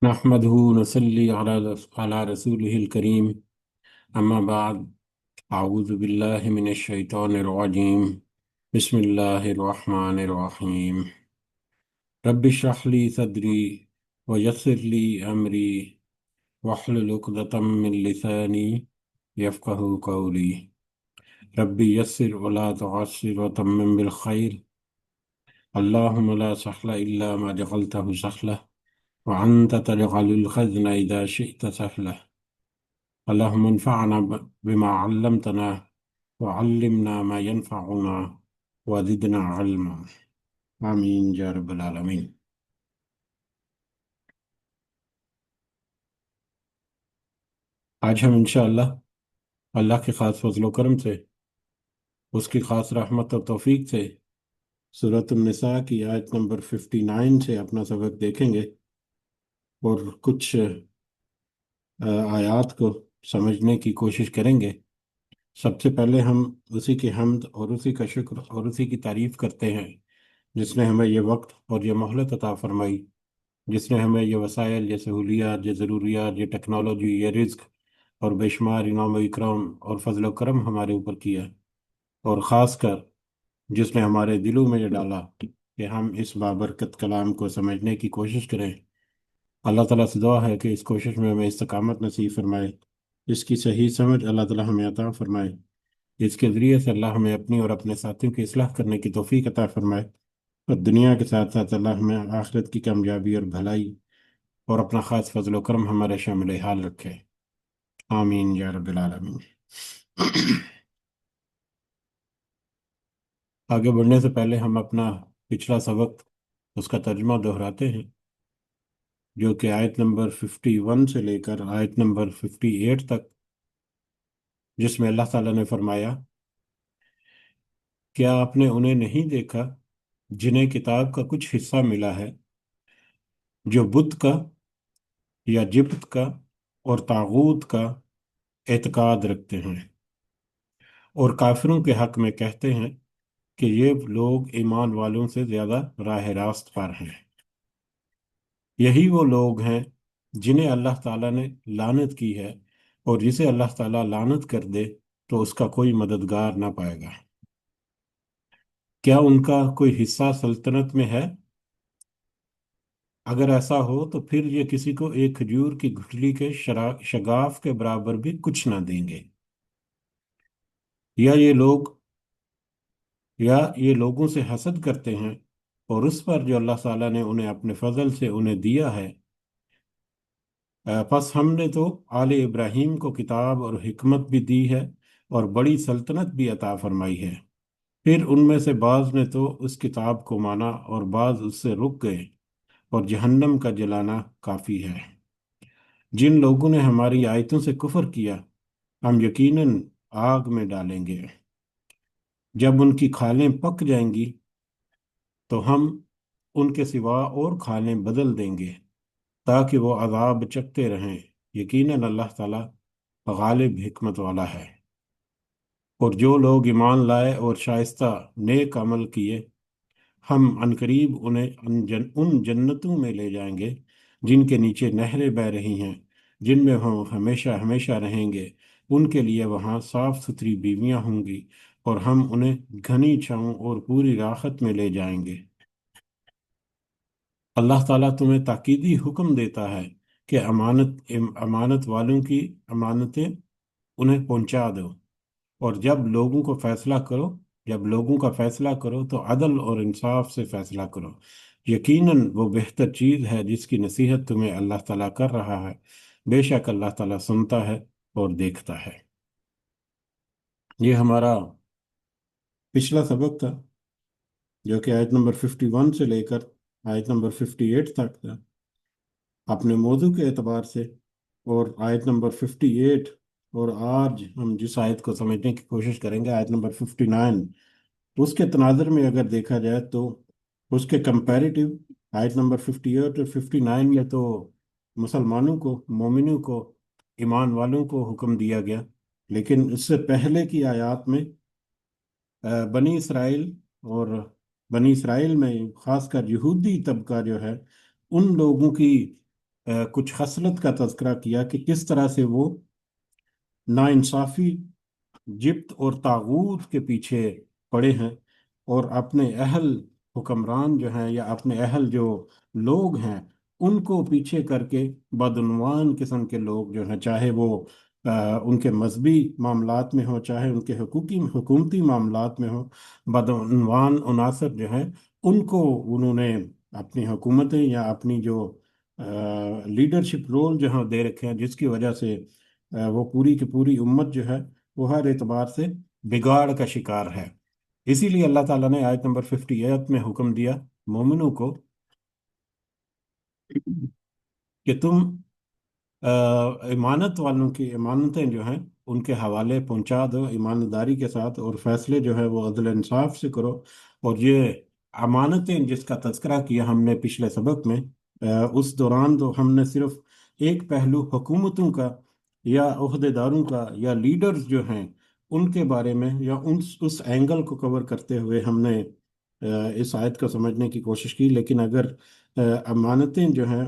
نحمده نصلي على رسوله الكريم. أما بعد، أعوذ بالله من الشيطان الرجيم. بسم الله الرحمن الرحيم. رب اشرح لي صدري ويسر لي أمري واحلل عقدة من لساني يفقه قولي. ربي يسر ولا تعسر وتمم بالخير. اللهم لا سهل إلا ما جعلته سهلا وأنت تجعل الحزن إذا شئت سهلا. اللهم انفعنا بما علمتنا وعلمنا ما ينفعنا وزدنا علما. آمین یا رب العالمین. آج ہم انشاءاللہ اللہ کے خاص فضل و کرم سے، اس کی خاص رحمت اور توفیق سے، سورۃ النساء کی آیت نمبر 59 سے اپنا سبق دیکھیں گے اور کچھ آیات کو سمجھنے کی کوشش کریں گے۔ سب سے پہلے ہم اسی کی حمد اور اسی کا شکر اور اسی کی تعریف کرتے ہیں جس نے ہمیں یہ وقت اور یہ مہلت عطا فرمائی، جس نے ہمیں یہ وسائل، یہ سہولیات، یہ ضروریات، یہ ٹیکنالوجی، یہ رزق اور بے شمار انعام و اکرام اور فضل و کرم ہمارے اوپر کیا، اور خاص کر جس نے ہمارے دلوں میں یہ ڈالا کہ ہم اس بابرکت کلام کو سمجھنے کی کوشش کریں۔ اللہ تعالیٰ سے دعا ہے کہ اس کوشش میں ہمیں استقامت نصیب فرمائے، اس کی صحیح سمجھ اللہ تعالیٰ ہمیں عطا فرمائے، اس کے ذریعے سے اللہ ہمیں اپنی اور اپنے ساتھیوں کی اصلاح کرنے کی توفیق عطا فرمائے، اور دنیا کے ساتھ ساتھ اللہ ہمیں آخرت کی کامیابی اور بھلائی اور اپنا خاص فضل و کرم ہمارے شامل حال رکھے۔ آمین یا رب العالمین۔ آگے بڑھنے سے پہلے ہم اپنا پچھلا سبق، اس کا ترجمہ دہراتے ہیں، جو کہ آیت نمبر 51 سے لے کر آیت نمبر 58 تک، جس میں اللہ تعالیٰ نے فرمایا، کیا آپ نے انہیں نہیں دیکھا جنہیں کتاب کا کچھ حصہ ملا ہے، جو بت کا یا جبت کا اور طاغوت کا اعتقاد رکھتے ہیں، اور کافروں کے حق میں کہتے ہیں کہ یہ لوگ ایمان والوں سے زیادہ راہ راست پر ہیں۔ یہی وہ لوگ ہیں جنہیں اللہ تعالیٰ نے لعنت کی ہے، اور جسے اللہ تعالیٰ لعنت کر دے تو اس کا کوئی مددگار نہ پائے گا۔ کیا ان کا کوئی حصہ سلطنت میں ہے؟ اگر ایسا ہو تو پھر یہ کسی کو ایک کھجور کی گٹھلی کے شگاف کے برابر بھی کچھ نہ دیں گے۔ یا یہ لوگوں سے حسد کرتے ہیں، اور اس پر جو اللہ تعالیٰ نے انہیں اپنے فضل سے انہیں دیا ہے۔ پس ہم نے تو آل ابراہیم کو کتاب اور حکمت بھی دی ہے اور بڑی سلطنت بھی عطا فرمائی ہے۔ پھر ان میں سے بعض نے تو اس کتاب کو مانا اور بعض اس سے رک گئے، اور جہنم کا جلانا کافی ہے۔ جن لوگوں نے ہماری آیتوں سے کفر کیا، ہم یقیناً آگ میں ڈالیں گے۔ جب ان کی کھالیں پک جائیں گی تو ہم ان کے سوا اور کھالیں بدل دیں گے تاکہ وہ عذاب چکتے رہیں۔ یقیناً اللہ تعالیٰ غالب حکمت والا ہے۔ اور جو لوگ ایمان لائے اور شائستہ نیک عمل کیے، ہم عنقریب انہیں ان جنتوں میں لے جائیں گے جن کے نیچے نہریں بہہ رہی ہیں، جن میں ہم ہمیشہ ہمیشہ رہیں گے۔ ان کے لیے وہاں صاف ستھری بیویاں ہوں گی، اور ہم انہیں گھنی چھاؤں اور پوری راحت میں لے جائیں گے۔ اللہ تعالیٰ تمہیں تاکیدی حکم دیتا ہے کہ امانت والوں کی امانتیں انہیں پہنچا دو، اور جب لوگوں کا فیصلہ کرو تو عدل اور انصاف سے فیصلہ کرو۔ یقیناً وہ بہتر چیز ہے جس کی نصیحت تمہیں اللہ تعالیٰ کر رہا ہے۔ بے شک اللہ تعالیٰ سنتا ہے اور دیکھتا ہے۔ یہ ہمارا پچھلا سبق تھا، جو کہ آیت نمبر 51 سے لے کر آیت نمبر 58 تک تھا۔ اپنے موضوع کے اعتبار سے، اور آیت نمبر 58 اور آج ہم جس آیت کو سمجھنے کی کوشش کریں گے، آیت نمبر 59، اس کے تناظر میں اگر دیکھا جائے تو اس کے کمپیریٹیو آیت نمبر 58 اور 59 میں تو مسلمانوں کو، مومنوں کو، ایمان والوں کو حکم دیا گیا، لیکن اس سے پہلے کی آیات میں بنی اسرائیل اور بنی اسرائیل میں خاص کر یہودی طبقہ جو ہے، ان لوگوں کی کچھ خصلت کا تذکرہ کیا کہ کس طرح سے وہ ناانصافی، جبت اور طاغوت کے پیچھے پڑے ہیں، اور اپنے اہل حکمران جو ہیں یا اپنے اہل جو لوگ ہیں ان کو پیچھے کر کے بدعنوان قسم کے لوگ جو ہیں، چاہے وہ ان کے مذہبی معاملات میں ہوں، چاہے ان کے حکومتی معاملات میں ہوں، بدعنوان عناصر جو ہیں ان کو انہوں نے اپنی حکومتیں یا اپنی جو لیڈرشپ رول جو ہیں دے رکھے ہیں، جس کی وجہ سے وہ پوری کی پوری امت جو ہے وہ ہر اعتبار سے بگاڑ کا شکار ہے۔ اسی لیے اللہ تعالیٰ نے آیت نمبر 58 میں حکم دیا مومنوں کو کہ تم امانت والوں کی امانتیں جو ہیں ان کے حوالے پہنچا دو ایمانداری کے ساتھ، اور فیصلے جو ہے وہ عدل انصاف سے کرو۔ اور یہ امانتیں جس کا تذکرہ کیا ہم نے پچھلے سبق میں، اس دوران تو ہم نے صرف ایک پہلو حکومتوں کا یا عہدیداروں کا یا لیڈرز جو ہیں ان کے بارے میں یا اس اینگل کو کور کرتے ہوئے ہم نے اس آیت کو سمجھنے کی کوشش کی۔ لیکن اگر امانتیں جو ہیں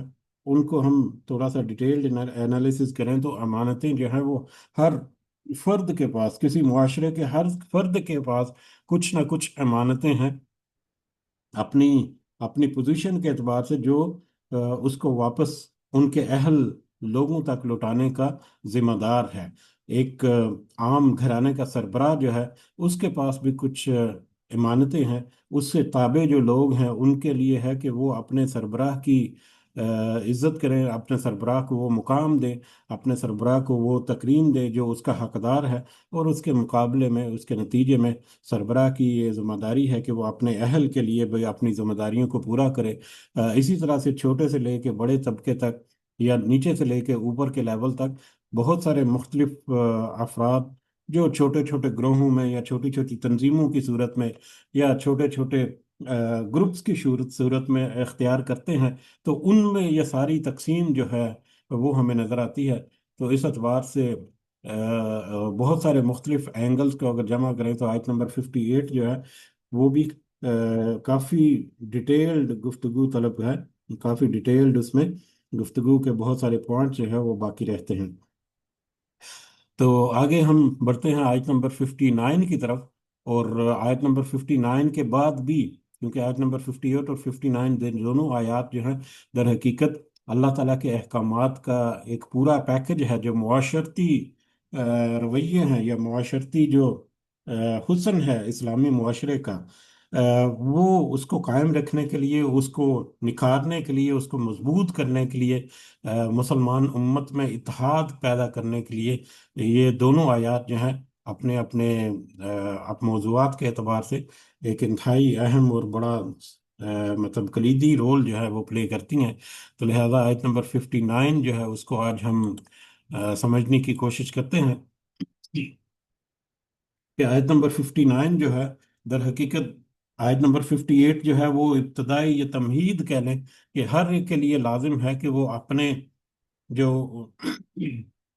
ان کو ہم تھوڑا سا ڈیٹیلڈ انالیسس کریں تو امانتیں جو ہیں وہ ہر فرد کے پاس، کسی معاشرے کے ہر فرد کے پاس کچھ نہ کچھ امانتیں ہیں، اپنی اپنی پوزیشن کے اعتبار سے، جو اس کو واپس ان کے اہل لوگوں تک لوٹانے کا ذمہ دار ہے۔ ایک عام گھرانے کا سربراہ جو ہے اس کے پاس بھی کچھ امانتیں ہیں، اس سے تابع جو لوگ ہیں ان کے لیے ہے کہ وہ اپنے سربراہ کی عزت کریں، اپنے سربراہ کو وہ مقام دیں، اپنے سربراہ کو وہ تکریم دے جو اس کا حقدار ہے، اور اس کے مقابلے میں اس کے نتیجے میں سربراہ کی یہ ذمہ داری ہے کہ وہ اپنے اہل کے لیے بھی اپنی ذمہ داریوں کو پورا کرے۔ اسی طرح سے چھوٹے سے لے کے بڑے طبقے تک یا نیچے سے لے کے اوپر کے لیول تک بہت سارے مختلف افراد جو چھوٹے چھوٹے گروہوں میں یا چھوٹی چھوٹی تنظیموں کی صورت میں یا چھوٹے چھوٹے گروپس کی صورت میں اختیار کرتے ہیں، تو ان میں یہ ساری تقسیم جو ہے وہ ہمیں نظر آتی ہے۔ تو اس اعتبار سے بہت سارے مختلف اینگلز کو اگر جمع کریں تو آیت نمبر 58 جو ہے وہ بھی کافی ڈیٹیلڈ گفتگو طلب ہے، کافی ڈیٹیلڈ اس میں گفتگو کے بہت سارے پوائنٹ جو ہے وہ باقی رہتے ہیں۔ تو آگے ہم بڑھتے ہیں آیت نمبر 59 کی طرف، اور آیت نمبر 59 کے بعد بھی، کیونکہ آیت نمبر 58 اور 59 دونوں آیات جو ہیں در حقیقت اللہ تعالیٰ کے احکامات کا ایک پورا پیکج ہے، جو معاشرتی رویے ہیں یا معاشرتی جو حسن ہے اسلامی معاشرے کا، وہ اس کو قائم رکھنے کے لیے، اس کو نکھارنے کے لیے، اس کو مضبوط کرنے کے لیے، مسلمان امت میں اتحاد پیدا کرنے کے لیے یہ دونوں آیات جو ہیں اپنے اپنے موضوعات کے اعتبار سے ایک انتہائی اہم اور بڑا مطلب کلیدی رول جو ہے وہ پلے کرتی ہیں۔ تو لہذا آیت نمبر 59 جو ہے اس کو آج ہم سمجھنے کی کوشش کرتے ہیں کہ آیت نمبر 59 جو ہے در حقیقت آیت نمبر 58 جو ہے وہ ابتدائی یہ تمہید کہہ لیں کہ ہر ایک کے لیے لازم ہے کہ وہ اپنے جو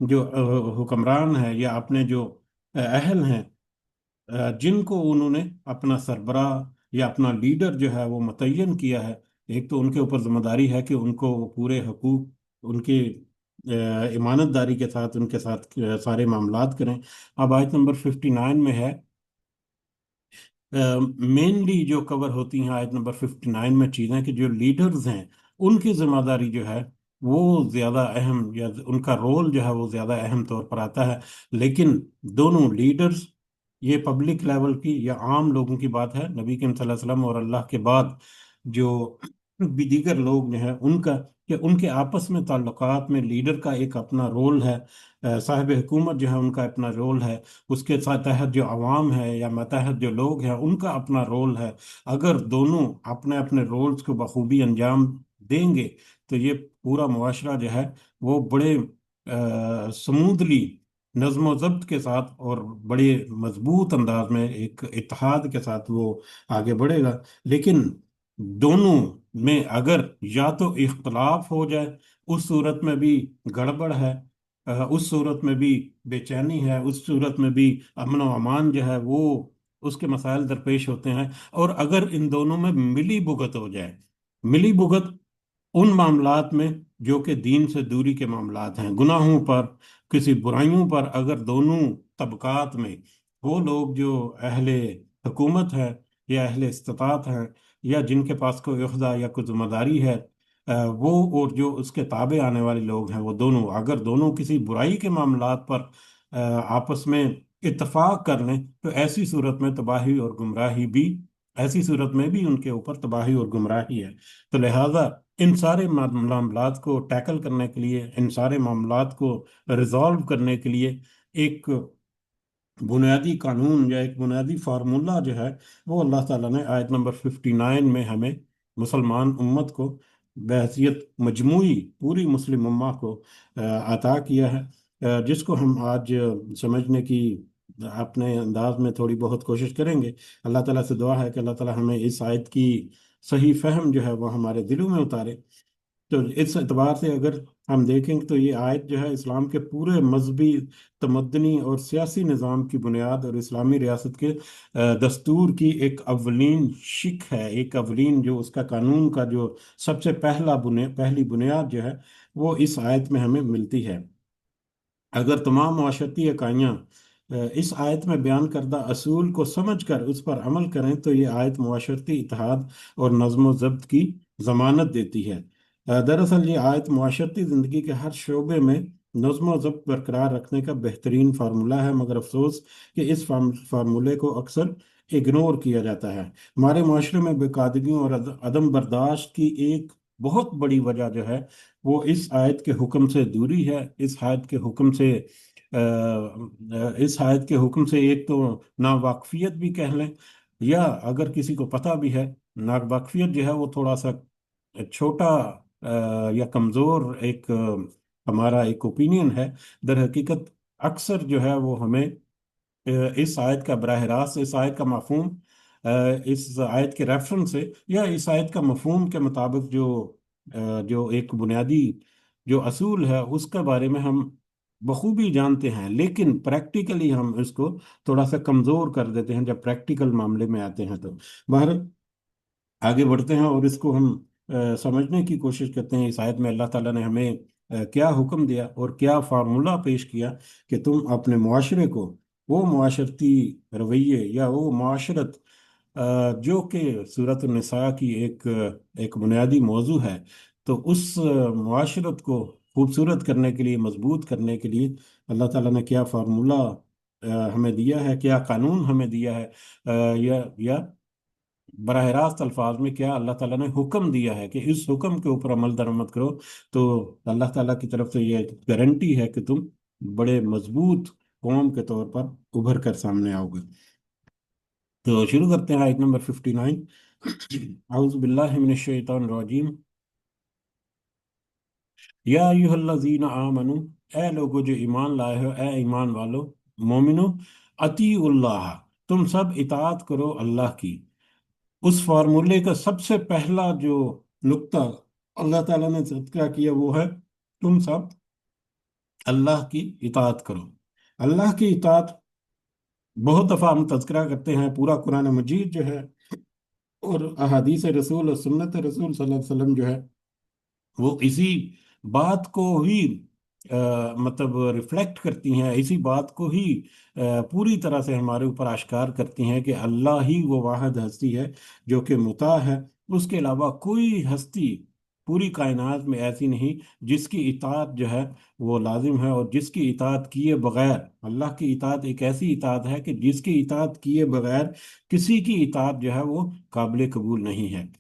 جو حکمران ہے یا اپنے جو اہل ہیں، جن کو انہوں نے اپنا سربراہ یا اپنا لیڈر جو ہے وہ متعین کیا ہے، ایک تو ان کے اوپر ذمہ داری ہے کہ ان کو پورے حقوق، ان کی امانت داری کے ساتھ ان کے ساتھ سارے معاملات کریں۔ اب آیت نمبر 59 میں ہے، مینلی جو کور ہوتی ہیں آیت نمبر 59 میں چیزیں کہ جو لیڈرز ہیں ان کی ذمہ داری جو ہے وہ زیادہ اہم، یا ان کا رول جو ہے وہ زیادہ اہم طور پر آتا ہے۔ لیکن دونوں لیڈرز، یہ پبلک لیول کی یا عام لوگوں کی بات ہے، نبی کریم صلی اللہ علیہ وسلم اور اللہ کے بعد جو بھی دیگر لوگ جو ہیں ان کا، کہ ان کے آپس میں تعلقات میں لیڈر کا ایک اپنا رول ہے، صاحب حکومت جو ہے ان کا اپنا رول ہے، اس کے ساتھ تحت جو عوام ہے یا ماتحت جو لوگ ہیں ان کا اپنا رول ہے۔ اگر دونوں اپنے اپنے رولز کو بخوبی انجام دیں گے تو یہ پورا معاشرہ جو ہے وہ بڑے سمودلی نظم و ضبط کے ساتھ اور بڑے مضبوط انداز میں ایک اتحاد کے ساتھ وہ آگے بڑھے گا۔ لیکن دونوں میں اگر یا تو اختلاف ہو جائے، اس صورت میں بھی گڑبڑ ہے، اس صورت میں بھی بے چینی ہے، اس صورت میں بھی امن و امان جو ہے وہ اس کے مسائل درپیش ہوتے ہیں۔ اور اگر ان دونوں میں ملی بھگت ہو جائے، ملی بھگت ان معاملات میں जो कि दीन से दूरी के मामलात हैं, गुनाहों पर, किसी बुराइयों पर। अगर दोनों तबकात में वो लोग जो अहले हुकूमत है या अहले इस्तात हैं या जिनके पास कोई ओहदा या कोई जिम्मेदारी है, वो और जो उसके ताबे आने वाले लोग हैं, वो दोनों अगर दोनों किसी बुराई के मामलात पर आपस में इत्तफाक कर लें, तो ऐसी सूरत में तबाही और गुमराही भी, ऐसी सूरत में भी उनके ऊपर तबाही और गुमराही है। तो लिहाजा इन सारे मामलात को टैकल करने के लिए, इन सारे मामलात को रिजॉल्व करने के लिए एक बुनियादी कानून या एक बुनियादी फार्मूला जो है, वो अल्लाह ताला ने आयत नंबर 59 में हमें, मुसलमान उम्मत को, बहैसियत मजमूई पूरी मुस्लिम उम्मा को अता किया है, जिसको हम आज समझने की अपने अंदाज में थोड़ी बहुत कोशिश करेंगे। अल्लाह ताला से दुआ है कि अल्लाह ताला हमें इस आयत की सही फहम जो है वो हमारे दिलों में उतारे। तो इस एतबार से अगर हम देखें तो ये आयत जो है इस्लाम के पूरे मजहबी, तमद्दनी और सियासी निज़ाम की बुनियाद और इस्लामी रियासत के दस्तूर की एक अवलीन शिक है, एक अवलीन जो उसका कानून का जो सबसे पहली बुनियाद जो है, वो इस आयत में हमें मिलती है। अगर तमाम माशरती इकाइयाँ इस आयत में बयान करदा असूल को समझ कर उस पर अमल करें, तो ये आयत माशरती इत्तेहाद और नज़्म व ज़ब्त की ज़मानत देती है। दरअसल ये आयत माशरती ज़िंदगी के हर शोबे में नज़्म व ज़ब्त बरकरार रखने का बेहतरीन फार्मूला है, मगर अफसोस कि इस फार्मूले को अक्सर इग्नोर किया जाता है। हमारे माशरे में बेकादगियों और अदम बर्दाश्त की एक बहुत बड़ी वजह जो है, वो इस आयत के हुक्म से दूरी है। इस आयत के हुक्म से एक तो नावाकफियत भी कह लें, या अगर किसी को पता भी है, नावाकफियत जो है वो थोड़ा सा छोटा या कमज़ोर एक हमारा एक ओपिनियन है। दर हकीकत अक्सर जो है वो हमें इस आयत का बराह रास्त, इस आयत का मफहूम, इस आयत के रेफरेंस से या इस आयत का मफहूम के मुताबिक जो एक बुनियादी जो असूल है उसके बारे में हम बखूबी जानते हैं, लेकिन प्रैक्टिकली हम इसको थोड़ा सा कमज़ोर कर देते हैं जब प्रैक्टिकल मामले में आते हैं। तो बाहर आगे बढ़ते हैं और इसको हम समझने की कोशिश करते हैं। इस आयत में अल्लाह ताला ने हमें क्या हुक्म दिया और क्या फार्मूला पेश किया कि तुम अपने मुआशरे को, वो मुआशरती रवैये या वो मुआशरत जो कि सूरत निसा की एक बुनियादी मौजू है, तो उस मुआशरत को खूबसूरत करने के लिए, मजबूत करने के लिए अल्लाह ताला ने क्या फार्मूला हमें दिया है, क्या कानून हमें दिया है, या बराह रास्त अल्फाज में क्या अल्लाह ताला ने हुक्म दिया है कि इस हुक्म के ऊपर अमल दरामद करो, तो अल्लाह ताला की तरफ से ये गारंटी है कि तुम बड़े मजबूत कौम के तौर पर उभर कर सामने आओगे। तो शुरू करते हैं आयत नंबर 59। आउज़ बिल्लाहि मिनश शैतानिर रजीम। या अय्युहल्लज़ीना आमनू, ए लोगो जो ईमान लाए हो, ए ईमान वालो, मोमिनो, अतीउल्लाह, तुम सब इताअत करो अल्लाह की। उस फार्मूले का सबसे पहला जो नुक्ता अल्लाह ताला ने ज़िक्र किया वो है, तुम सब अल्लाह की इताअत करो। अल्लाह की इताअत बहुत दफ़ा हम तज़किरा करते हैं, पूरा कुरान मजीद जो है और अहादीस रसूल और सुन्नत रसूल सल्लल्लाहु अलैहि वसल्लम जो है, वो इसी बात को ही मतलब रिफ्लेक्ट करती हैं, इसी बात को ही पूरी तरह से हमारे ऊपर आश्कार करती हैं कि अल्लाह ही वो वाहिद हस्ती है जो कि मुता है। उसके अलावा कोई हस्ती पूरी कायनात में ऐसी नहीं जिसकी इताअत जो है वो लाजिम है, और जिसकी इताअत किए बगैर, अल्लाह की इताअत एक ऐसी इताअत है कि जिसकी इताअत किए बगैर किसी की इताअत जो है वो काबिल कबूल नहीं है।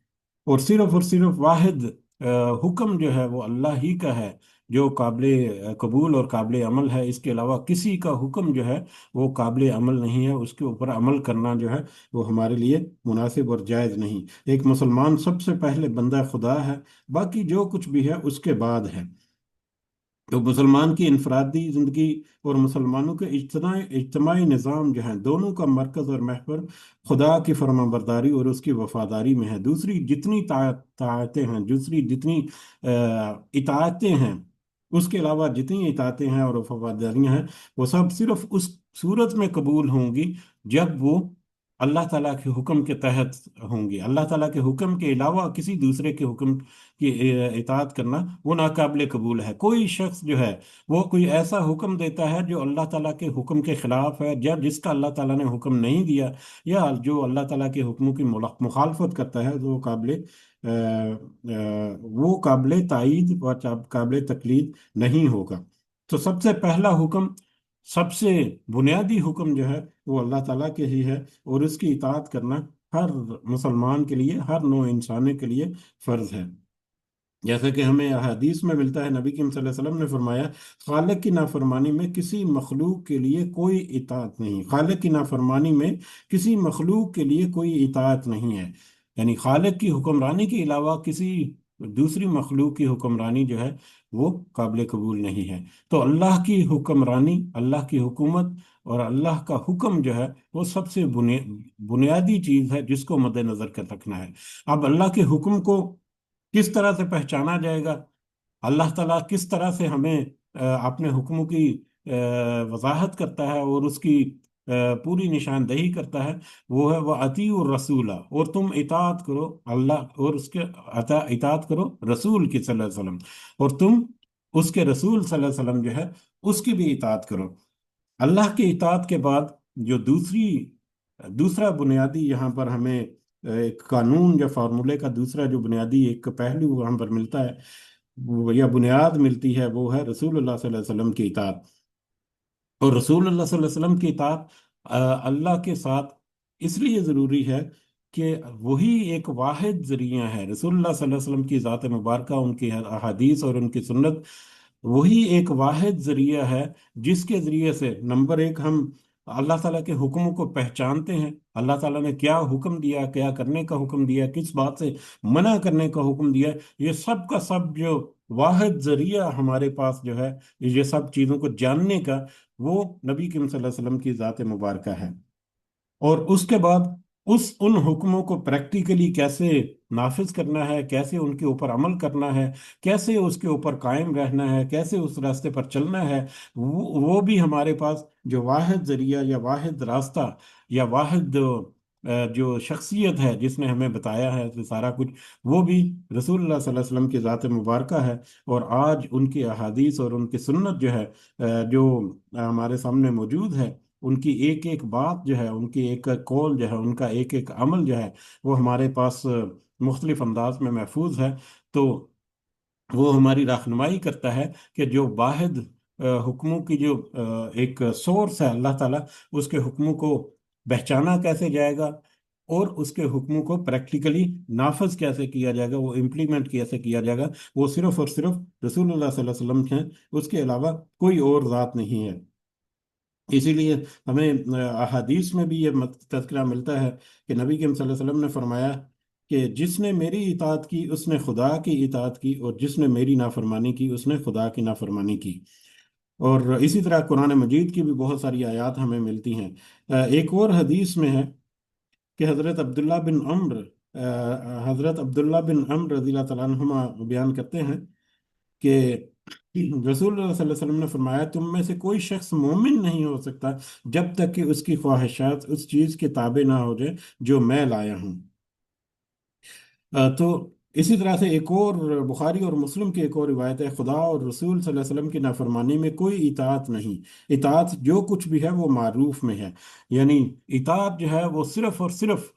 और सिर्फ वाहिद अ, हुक्म जो है वो अल्लाह ही का है जो काबिल कबूल और काबिल अमल है। इसके अलावा किसी का हुक्म जो है वो काबिल अमल नहीं है, उसके ऊपर अमल करना जो है वो हमारे लिए मुनासिब और जायज़ नहीं। एक मुसलमान सबसे पहले बंदा खुदा है, बाकी जो कुछ भी है उसके बाद है। तो मुसलमान की इनफरादी ज़िंदगी और मुसलमानों के इज्तमाही निज़ाम जो है, दोनों का मरकज़ और महवर खुदा की फरमाबरदारी और उसकी वफादारी में है। दूसरी जितनी ताकतें हैं, दूसरी जितनी इताअतें हैं, उसके अलावा जितनी इताअतें हैं और वफादारियाँ हैं, वो सब सिर्फ उस सूरत में कबूल होंगी जब वो اللہ ताला के हुक्म के तहत होंगे। अल्लाह ताला के हुक्म के अलावा किसी दूसरे के हुक्म की इताअत करना वो नाकाबिल कबूल है। कोई शख्स जो है वो कोई ऐसा हुक्म देता है जो अल्लाह ताला के हुक्म के खिलाफ है, या जिसका अल्लाह ताला ने हुक्म नहीं दिया, या जो अल्लाह ताला के हुक्मों की मुखालफत करता है, तो वो काबिल तायीद व काबिल तकलीद नहीं होगा। तो सबसे पहला हुक्म, सबसे बुनियादी हुक्म जो है वो अल्लाह ताला के ही है, और उसकी इताअत करना हर मुसलमान के लिए, हर नौ इंसानों के लिए फर्ज है। जैसे कि हमें हदीस में मिलता है, नबी करीम सल्लल्लाहु अलैहि वसल्लम ने फरमाया, खालिक की नाफरमानी में किसी मखलूक के लिए कोई इताअत नहीं। खालिक की नाफरमानी में किसी मखलूक के लिए कोई इताअत नहीं है। यानी खालिक की हुक्मरानी के अलावा किसी दूसरी मखलूक की हुक्मरानी जो है वो काबिल कबूल नहीं है। तो अल्लाह की हुक्मरानी, अल्लाह की हुकूमत और अल्लाह का हुक्म जो है वो सबसे बुनियादी चीज़ है जिसको मद्देनजर कर रखना है। अब अल्लाह के हुक्म को किस तरह से पहचाना जाएगा, अल्लाह ताला किस तरह से हमें अपने हुक्मों की वजाहत करता है और उसकी पूरी निशानदेही करता है, वो है वह अतीउर रसूला, और तुम इताअत करो अल्लाह और उसके इताअत करो रसूल की सल्लल्लाहु अलैहि वसल्लम, और तुम उसके रसूल सल्लल्लाहु अलैहि वसल्लम जो है उसकी भी इताअत करो। अल्लाह की इताअत के बाद जो दूसरा बुनियादी यहाँ पर हमें एक कानून या फार्मूले का दूसरा जो बुनियादी एक पहलू यहाँ पर मिलता है, वो या बुनियाद मिलती है, वो है रसूलुल्लाह सल्लल्लाहु अलैहि वसल्लम की इताअत। और रसूलुल्लाह सल्लल्लाहु अलैहि वसल्लम की इताअत अल्लाह के साथ इसलिए ज़रूरी है कि वही एक वाहिद ज़रिया है। रसूलुल्लाह सल्लल्लाहु अलैहि वसल्लम की ज़ात मुबारका, उनकी अहादीस और उनकी सुन्नत वही एक वाहिद ज़रिया है जिसके ज़रिए से नंबर एक हम अल्लाह ताला के हुक्मों को पहचानते हैं। अल्लाह ताला ने क्या हुक्म दिया, क्या करने का हुक्म दिया, किस बात से मना करने का हुक्म दिया, ये सब का सब जो वाहिद ज़रिया हमारे पास जो है ये सब चीज़ों को जानने का, वो नबी करीम सल्लल्लाहु अलैहि वसल्लम की ज़ात मुबारका है। और उसके बाद उन हुक्मों को प्रैक्टिकली कैसे नाफिज करना है, कैसे उनके ऊपर अमल करना है, कैसे उसके ऊपर कायम रहना है, कैसे उस रास्ते पर चलना है, वो भी हमारे पास जो वाहिद जरिया या वाहिद रास्ता या वाहिद जो शख्सियत है जिसने हमें बताया है तो सारा कुछ, वो भी रसूलुल्लाह सल्लल्लाहु अलैहि वसल्लम की ज़ात मुबारका है। और आज उनकी अहादीस और उनकी सुन्नत जो है जो हमारे सामने मौजूद है, उनकी एक एक बात जो है, उनकी एक एक कौल जो है, उनका एक एक अमल जो है, वो हमारे पास मुख्तलिफ अंदाज में महफूज है। तो वो हमारी रहनुमाई करता है कि जो वाहिद हुक्मों की जो एक सोर्स है अल्लाह ताला, उसके हुक्मों को पहचाना कैसे जाएगा और उसके हुक्मों को प्रैक्टिकली नाफज कैसे किया जाएगा, वो इम्प्लीमेंट कैसे किया जाएगा, वो सिर्फ और सिर्फ रसूलुल्लाह सल्लल्लाहु अलैहि वसल्लम हैं, उसके अलावा कोई और ज़ात नहीं है। इसीलिए हमें अहादीस में भी ये तज़किरा मिलता है कि नबी करीम सल्लल्लाहु अलैहि वसल्लम ने फरमाया कि जिसने मेरी इताअत की उसने खुदा की इताअत की, और जिसने मेरी नाफरमानी की उसने खुदा की नाफरमानी की। और इसी तरह कुरान मजीद की भी बहुत सारी आयत हमें मिलती हैं। एक और हदीस में है कि हज़रत अब्दुल्ला बिन अम्र रज़ी अल्लाह तआला अन्हुमा बयान करते हैं कि रसूलुल्लाह सल्लल्लाहु अलैहि वसल्लम ने फरमाया, तुम में से कोई शख्स मोमिन नहीं हो सकता जब तक कि उसकी ख्वाहिशात उस चीज़ के ताबे ना हो जाए जो मैं लाया हूँ। तो इसी तरह से एक और बुखारी और मुस्लिम की एक और रिवायत है, खुदा और रसूल सल्लल्लाहु अलैहि वसल्लम की नाफरमानी में कोई इताअत नहीं। इताअत जो कुछ भी है वो मारूफ में है। यानी इताअत जो है वो सिर्फ और सिर्फ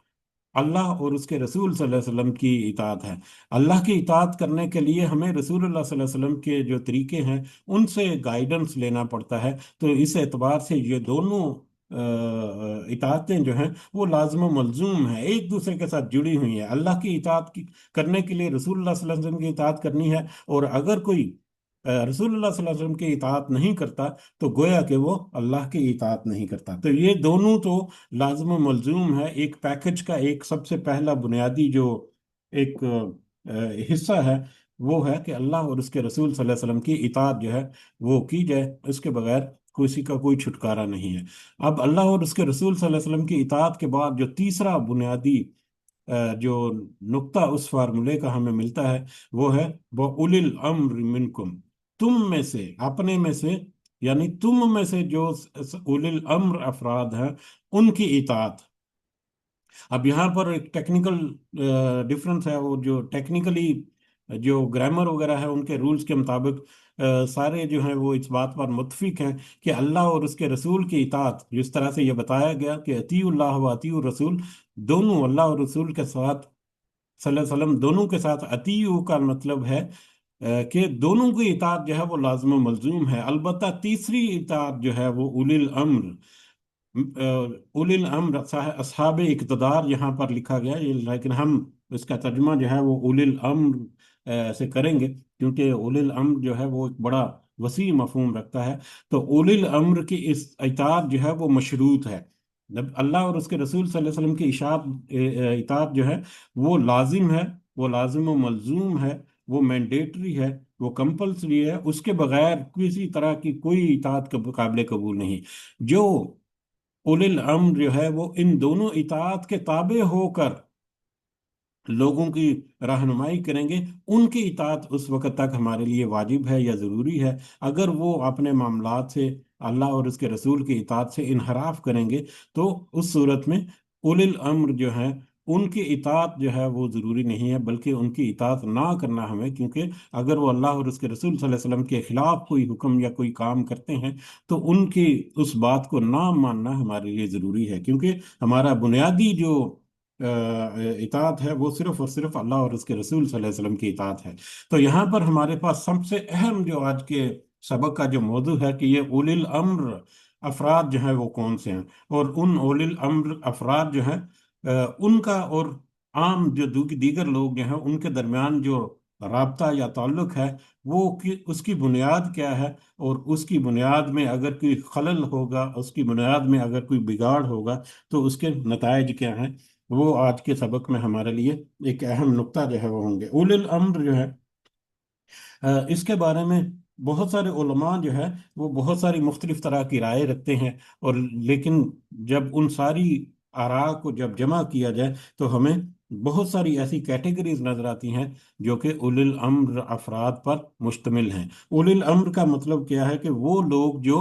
अल्लाह और उसके रसूल सल्लल्लाहु अलैहि वसल्लम की इताअत है। अल्लाह की इताअत करने के लिए हमें रसूलुल्लाह सल्लल्लाहु अलैहि वसल्लम के जो तरीके हैं उनसे गाइडेंस लेना पड़ता है। तो इस एतबार से ये दोनों इताअतें जो हैं वो लाज़िम व मलजूम है, एक दूसरे के साथ जुड़ी हुई है। अल्लाह की इताअत करने के लिए रसूलुल्लाह सल्लल्लाहु अलैहि वसल्लम की इताअत करनी है, और अगर कोई रसूलुल्लाह सल्लल्लाहु अलैहि वसल्लम की इताअत नहीं करता तो गोया कि वो अल्लाह की इताअत नहीं करता। तो ये दोनों तो लाज़िम व मलजूम है, एक पैकेज का एक सबसे पहला बुनियादी जो एक हिस्सा है, वो है कि अल्लाह और उसके रसूल सल्लल्लाहु अलैहि वसल्लम की इताअत जो है वो की जाए, उसके बगैर किसी का कोई छुटकारा नहीं है। अब अल्लाह और उसके रसूल सल्लल्लाहु अलैहि वसल्लम की इताअत के बाद जो तीसरा बुनियादी जो नुक्ता उस फार्मूले का हमें मिलता है, वो है व उलिल अम्र मिनकुम, तुम में से, अपने में से, यानी तुम में से जो उलिल अम्र अफराद हैं उनकी इताअत। अब यहाँ पर एक टेक्निकल डिफरेंस है, वो जो टेक्निकली जो ग्रामर वगैरह है उनके रूल्स के मुताबिक सारे जो हैं वो इस बात पर मुत्फिक हैं कि अल्लाह और उसके रसूल की इताअत, जिस तरह से ये बताया गया कि अतीउल्लाह व अतीउर रसूल, दोनों अल्लाह और रसूल के साथ सल्लल्लाहु अलैहि वसल्लम दोनों के साथ अतीयु का मतलब है कि दोनों की इताअत जो है वो लाज़िम व मलजूम है। अलबत्ता तीसरी इताअत जो है वो उलिल अम्र, उलिल अम्र असहाब इक़्तिदार यहाँ पर लिखा गया है, लेकिन हम इसका तर्जुमा जो है वो उलिल अम्र से करेंगे, क्योंकि उलिल अम्र जो है वो एक बड़ा वसी मफहूम रखता है। तो उलिल अम्र की इस इताअत जो है वो मशरूत है। जब अल्लाह और उसके रसूल सल्लल्लाहु अलैहि वसल्लम की इताअत जो है वो लाजिम है, वो लाजिम व मलजूम है, वो मैंडेटरी है, वो कंपल्सरी है, उसके बगैर किसी तरह की कोई इताअत के काबिल कबूल नहीं। जो उलिल अम्र जो है वो इन दोनों इताअत के ताबे होकर लोगों की रहनुमाई करेंगे, उनकी इताअत उस वक़्त तक हमारे लिए वाजिब है या ज़रूरी है। अगर वो अपने मामलात से अल्लाह और उसके रसूल की इताअत से इनहराफ करेंगे तो उस सूरत में उलिल अम्र जो है उनकी इताअत जो है वो ज़रूरी नहीं है, बल्कि उनकी इताअत ना करना हमें, क्योंकि अगर वो अल्लाह और उसके रसूल सल्लल्लाहु अलैहि वसल्लम के खिलाफ कोई हुक्म या कोई काम करते हैं तो उनकी उस बात को ना मानना हमारे लिए ज़रूरी है, क्योंकि हमारा बुनियादी जो इताअत है वो सिर्फ और सिर्फ अल्लाह और उसके रसूल सल्लल्लाहु अलैहि वसल्लम की इताअत है। तो यहाँ पर हमारे पास सबसे अहम जो आज के सबक का जो मौजू है कि ये उलिल अम्र अफराद जो है वो कौन से हैं, और उन उलिल अम्र अफराद जो हैं उनका और आम जो दीगर लोग जो हैं उनके दरमियान जो राबता या ताल्लुक है वो उसकी बुनियाद क्या है, और उसकी बुनियाद में अगर कोई खलल होगा, उसकी बुनियाद में अगर कोई बिगाड़ होगा तो उसके नतायज क्या हैं, वो आज के सबक में हमारे लिए एक अहम नुक्ता जो है वो होंगे। उलिल अम्र जो है इसके बारे में बहुत सारे उलमा जो है वो बहुत सारी मुख्तलिफ तरह की राय रखते हैं, और लेकिन जब उन सारी आरा को जब जमा किया जाए तो हमें बहुत सारी ऐसी कैटेगरीज नजर आती हैं जो कि उलिल अम्र अफराद पर मुश्तमिल हैं। उलिल अम्र का मतलब क्या है कि वो लोग जो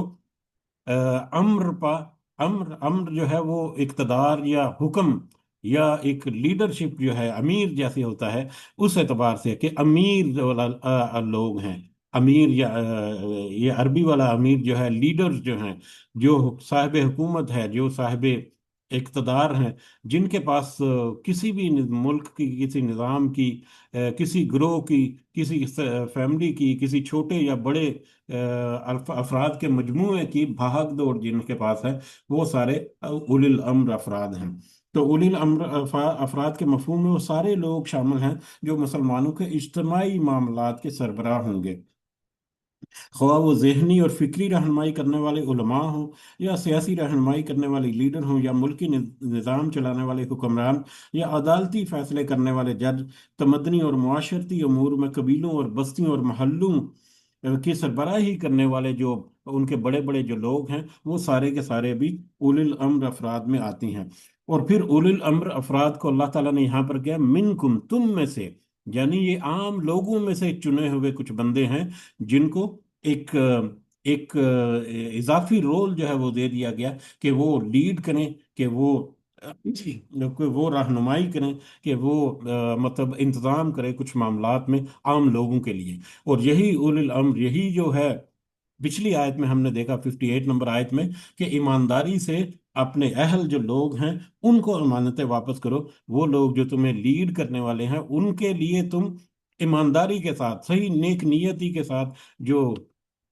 अ, अम्र पा अम्र अम्र जो है वो इक़्तिदार या हुक्म या एक लीडरशिप जो है अमीर जैसे होता है, उस एतबार से कि अमीर जो वाला लोग हैं, अमीर या ये अरबी वाला अमीर जो है, लीडर्स जो हैं, जो साहिब हुकूमत है, जो साहिब इक़्तिदार हैं, जिनके पास किसी भी मुल्क की, किसी निज़ाम की, किसी ग्रोह की, किसी फैमिली की, किसी छोटे या बड़े अफराद के मजमूए की भाग दौड़ जिनके पास है, वो सारे उलिल अम्र अफराद हैं। तो उलिल अम्र अफराद के मफहूम में वो सारे लोग शामिल हैं जो मुसलमानों के इज्तमाही मामलात के सरबराह होंगे, ख्वाह वो जहनी और फिक्री रहनुमाई करने वाले उलमा हों, या सियासी रहनुमाई करने वाले लीडर हों, या मुल्की निज़ाम चलाने वाले हुक्मरान, या अदालती फैसले करने वाले जज, तमदनी और मुआशरती अमूर में कबीलों और बस्तियों और महल्लों की सरबराही करने वाले जो उनके बड़े बड़े जो लोग हैं, वो सारे के सारे भी उलिल अम्र अफराद में आती हैं। और फिर उलिल अम्र अफराद को अल्लाह ताला ने यहाँ पर किया मिनकुम, तुम में से, यानी ये आम लोगों में से चुने हुए कुछ बंदे हैं जिनको एक एक इजाफी रोल जो है वो दे दिया गया कि वो लीड करें, कि वो जी कि वो रहनुमाई करें, कि वो मतलब इंतजाम करें कुछ मामलात में आम लोगों के लिए। और यही उलिल अम्र, यही जो है पिछली आयत में हमने देखा 58 नंबर आयत में कि ईमानदारी से अपने अहल जो लोग हैं उनको अमानतें वापस करो। वो लोग जो तुम्हें लीड करने वाले हैं उनके लिए तुम ईमानदारी के साथ, सही नेक नियति के साथ जो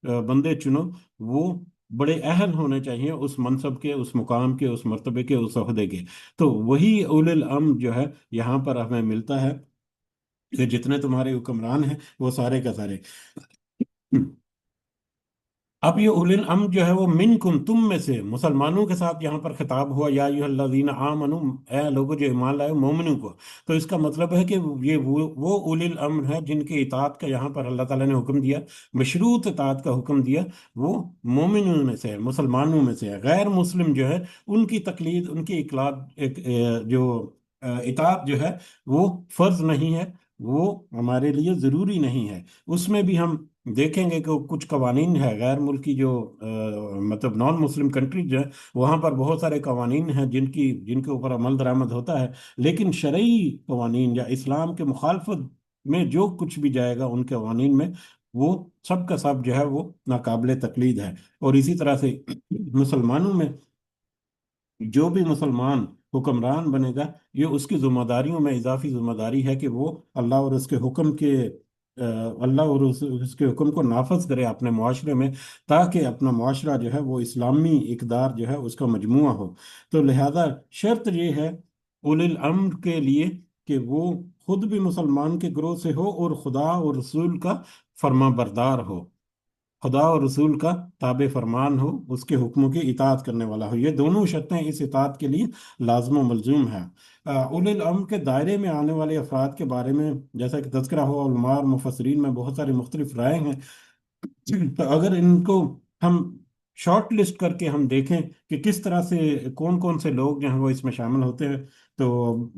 बंदे चुनो, वो बड़े अहल होने चाहिए उस मनसब के, उस मुकाम के, उस मर्तबे के, उस ओहदे के। तो वही उलिल अम्र जो है यहाँ पर हमें मिलता है कि जितने तुम्हारे हुक्मरान हैं वो सारे का सारे। अब ये उलिल अम्र जो है वो मिनकुम, तुम में से, मुसलमानों के साथ यहाँ पर खिताब हुआ, या अय्युहल्लज़ीना आमनू, ए लोगो जो ईमान लाए मोमिनों को। तो इसका मतलब है कि ये वो उलिल अम्र है जिनके इताअत का यहाँ पर अल्लाह ताला ने हुक्म दिया, मशरूत इताअत का हुक्म दिया, वो मोमिनों में से है, मुसलमानों में से है। गैर मुस्लिम जो है उनकी तकलीद, उनकी इकलाद जो इताअत जो है वो फर्ज नहीं है, वो हमारे लिए ज़रूरी नहीं है। उसमें भी हम देखेंगे कि कुछ कवानीन है गैर मुल्की जो मतलब नॉन मुस्लिम कंट्रीज है, वहाँ पर बहुत सारे कवानीन हैं जिनके ऊपर अमल दरामद होता है। लेकिन शरई कवानीन या इस्लाम के मुखालफत में जो कुछ भी जाएगा उन कवानीन में, वो सब का सब जो है वो नाकाबिले तकलीद है। और इसी तरह से मुसलमानों में जो भी मुसलमान हुक्मरान बनेगा, ये उसकी जिम्मेदारियों में इजाफी जिम्मेदारी है कि वो अल्लाह और उसके हुक्म के अल्लाह और उसके हुक्म को नाफज करे अपने मुआशरे में, ताकि अपना मुआशरा जो है वो इस्लामी इकदार जो है उसका मजमुआ हो। तो लिहाजा शर्त ये है उलिल अम्र के लिए कि वो खुद भी मुसलमान के ग्रोह से हो और खुदा और रसूल का फर्मा बरदार हो, खुदा और रसूल का ताबे फरमान हो, उसके हुक्मों की इताअत करने वाला हो। ये दोनों शर्तें इस इताअत के लिए लाजम व मलजूम है। उलिल अम्र के दायरे में आने वाले अफराद के बारे में जैसा कि तज़किरा हुआ, उलमा और मुफस्सिरीन में बहुत सारी मुख्तलिफ राय हैं। तो अगर इनको हम शॉर्ट लिस्ट करके हम देखें कि किस तरह से कौन कौन से लोग जो हैं वो इसमें शामिल होते हैं, तो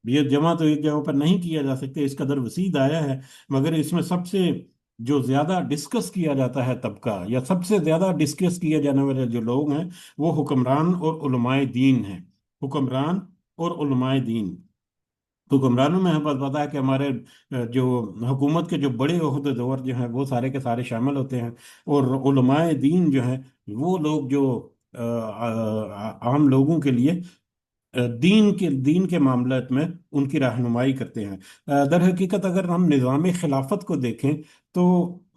ये जमा तो एक जगह पर नहीं किया जा सकते, इस कदर वसी दायरा है। मगर इसमें सबसे जो ज्यादा डिस्कस किया जाता है तबका, या सबसे ज्यादा डिस्कस किए जाने वाले जो लोग हैं, वो हुक्मरान और उलमाए दीन हैं। हुक्मरान और उलमाए दीन। हुक्मरानों में हमें पता है कि हमारे जो हुकूमत के जो बड़े ओहदेदार जो हैं वो सारे के सारे शामिल होते हैं। और उलमाए दीन जो हैं वो लोग जो आम लोगों के लिए दीन के मामले में उनकी रहनुमाई करते हैं। दर हकीकत अगर हम निज़ाम खिलाफत को देखें, तो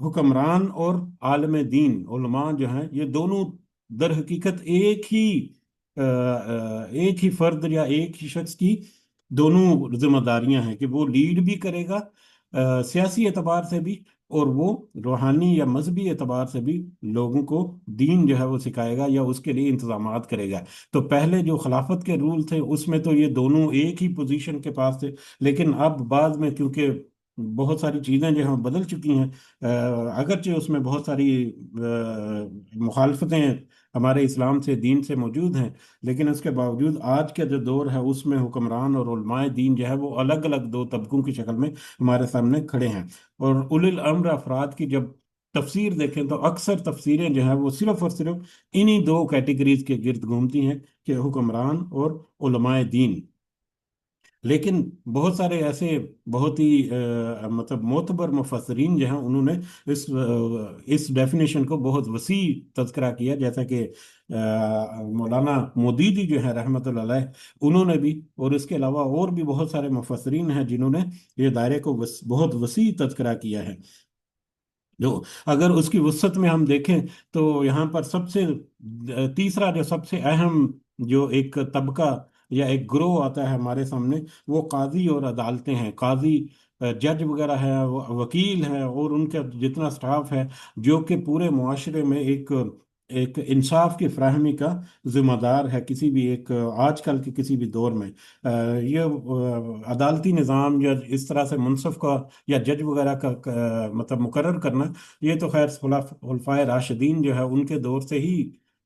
हुक्मरान और आलम दीन उलमा जो हैं ये दोनों दर हकीकत एक ही फर्द या एक ही शख्स की दोनों जिम्मेदारियां हैं कि वो लीड भी करेगा सियासी एतबार से भी, और वो रूहानी या मजहबी एतबार से भी लोगों को दीन जो है वो सिखाएगा या उसके लिए इंतजामात करेगा। तो पहले जो खिलाफत के रूल थे उसमें तो ये दोनों एक ही पोजीशन के पास थे। लेकिन अब बाद में क्योंकि बहुत सारी चीज़ें जो हैं बदल चुकी हैं, अगरचे उसमें बहुत सारी मुखालफतें हमारे इस्लाम से दीन से मौजूद हैं, लेकिन उसके बावजूद आज का जो दौर है उसमें हुक्मरान और उलमाए दीन जो है वो अलग अलग दो तबकों की शक्ल में हमारे सामने खड़े हैं। और उलिल अम्र अफराद की जब तफसीर देखें तो अक्सर तफसीरें जो है वो सिर्फ और सिर्फ इन्हीं दो कैटेगरीज के गिर्द घूमती हैं कि हुक्मरान और उलमाए दीन। लेकिन बहुत सारे ऐसे बहुत ही मतलब मोतबर मुफस्सरीन जो हैं उन्होंने इस डेफिनेशन को बहुत वसी तज़किरा किया, जैसा कि मौलाना मोदीदी जो है रहमतुल्लाह अलैह उन्होंने भी, और इसके अलावा और भी बहुत सारे मुफस्सरीन हैं जिन्होंने ये दायरे को बहुत वसी तज़किरा किया है। जो अगर उसकी वसत में हम देखें, तो यहाँ पर सबसे तीसरा जो सबसे अहम जो एक तबका या एक ग्रोह आता है हमारे सामने, वो काजी और अदालतें हैं। काजी जज वगैरह है, वकील हैं, और उनका जितना स्टाफ है जो कि पूरे मुआशरे में एक एक इंसाफ की फ्राहमी का जिम्मेदार है किसी भी एक आजकल के किसी भी दौर में। ये अदालती निज़ाम या इस तरह से मुनसफ का या जज वगैरह का मतलब मुकर्रर करना, ये तो खैर खुलफाए राशिदीन जो है उनके दौर से ही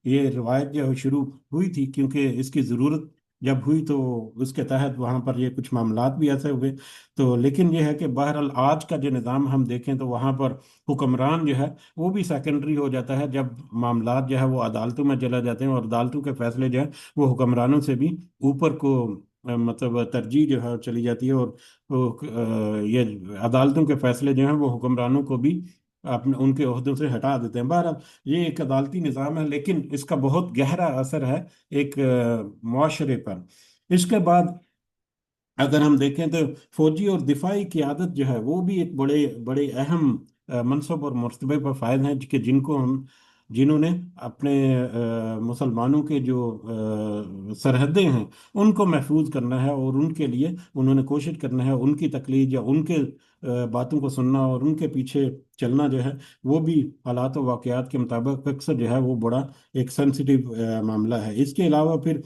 ये रिवायत जो है शुरू हुई थी, क्योंकि इसकी ज़रूरत जब हुई तो उसके तहत वहाँ पर ये कुछ मामलात भी ऐसे हुए। तो लेकिन ये है कि बहरहाल आज का जो निज़ाम हम देखें तो वहाँ पर हुक्मरान जो है वो भी सेकेंडरी हो जाता है जब मामलात जो है वो अदालतों में चला जाते हैं, और अदालतों के फैसले जो है वो हुक्मरानों से भी ऊपर को मतलब तरजीह जो है चली जाती है। और ये अदालतों के फैसले जो हैं वो हुक्मरानों को भी अपने उनके ओहदों से हटा देते हैं। बहरहाल ये एक अदालती निज़ाम है, लेकिन इसका बहुत गहरा असर है एक मुआशरे पर। इसके बाद अगर हम देखें तो फौजी और दिफाई क़ियादत जो है वो भी एक बड़े बड़े अहम मनसब और मर्तबे पर फायद हैं कि जिन्होंने अपने मुसलमानों के जो सरहदें हैं उनको महफूज करना है, और उनके लिए उन्होंने कोशिश करना है उनकी तकलीफ या उनके बातों को सुनना और उनके पीछे चलना जो है वो भी हालात और वाक़यात के मुताबिक अक्सर जो है वो बड़ा एक सेंसिटिव मामला है। इसके अलावा फिर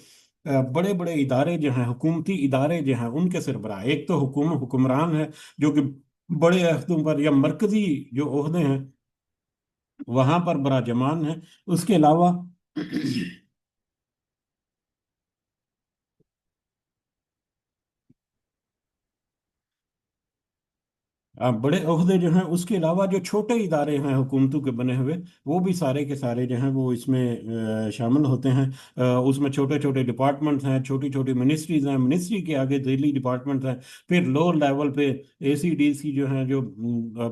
बड़े बड़े इदारे जो हैं, हुकूमती इदारे जो हैं, उनके सरबराह एक तो हुक्मरान है जो कि बड़े अहदों पर या मरकजी जो ओहदे हैं वहां पर बराजमान है। उसके अलावा बड़े ओहदे जो हैं, उसके अलावा जो छोटे इदारे हैं हुकूमतों के बने हुए, वो भी सारे के सारे जो हैं वो इसमें शामिल होते हैं। उसमें छोटे छोटे डिपार्टमेंट्स हैं, छोटी छोटी मिनिस्ट्रीज हैं, मिनिस्ट्री के आगे दिल्ली डिपार्टमेंट्स हैं। फिर लोअर लेवल पे ACDC जो हैं, जो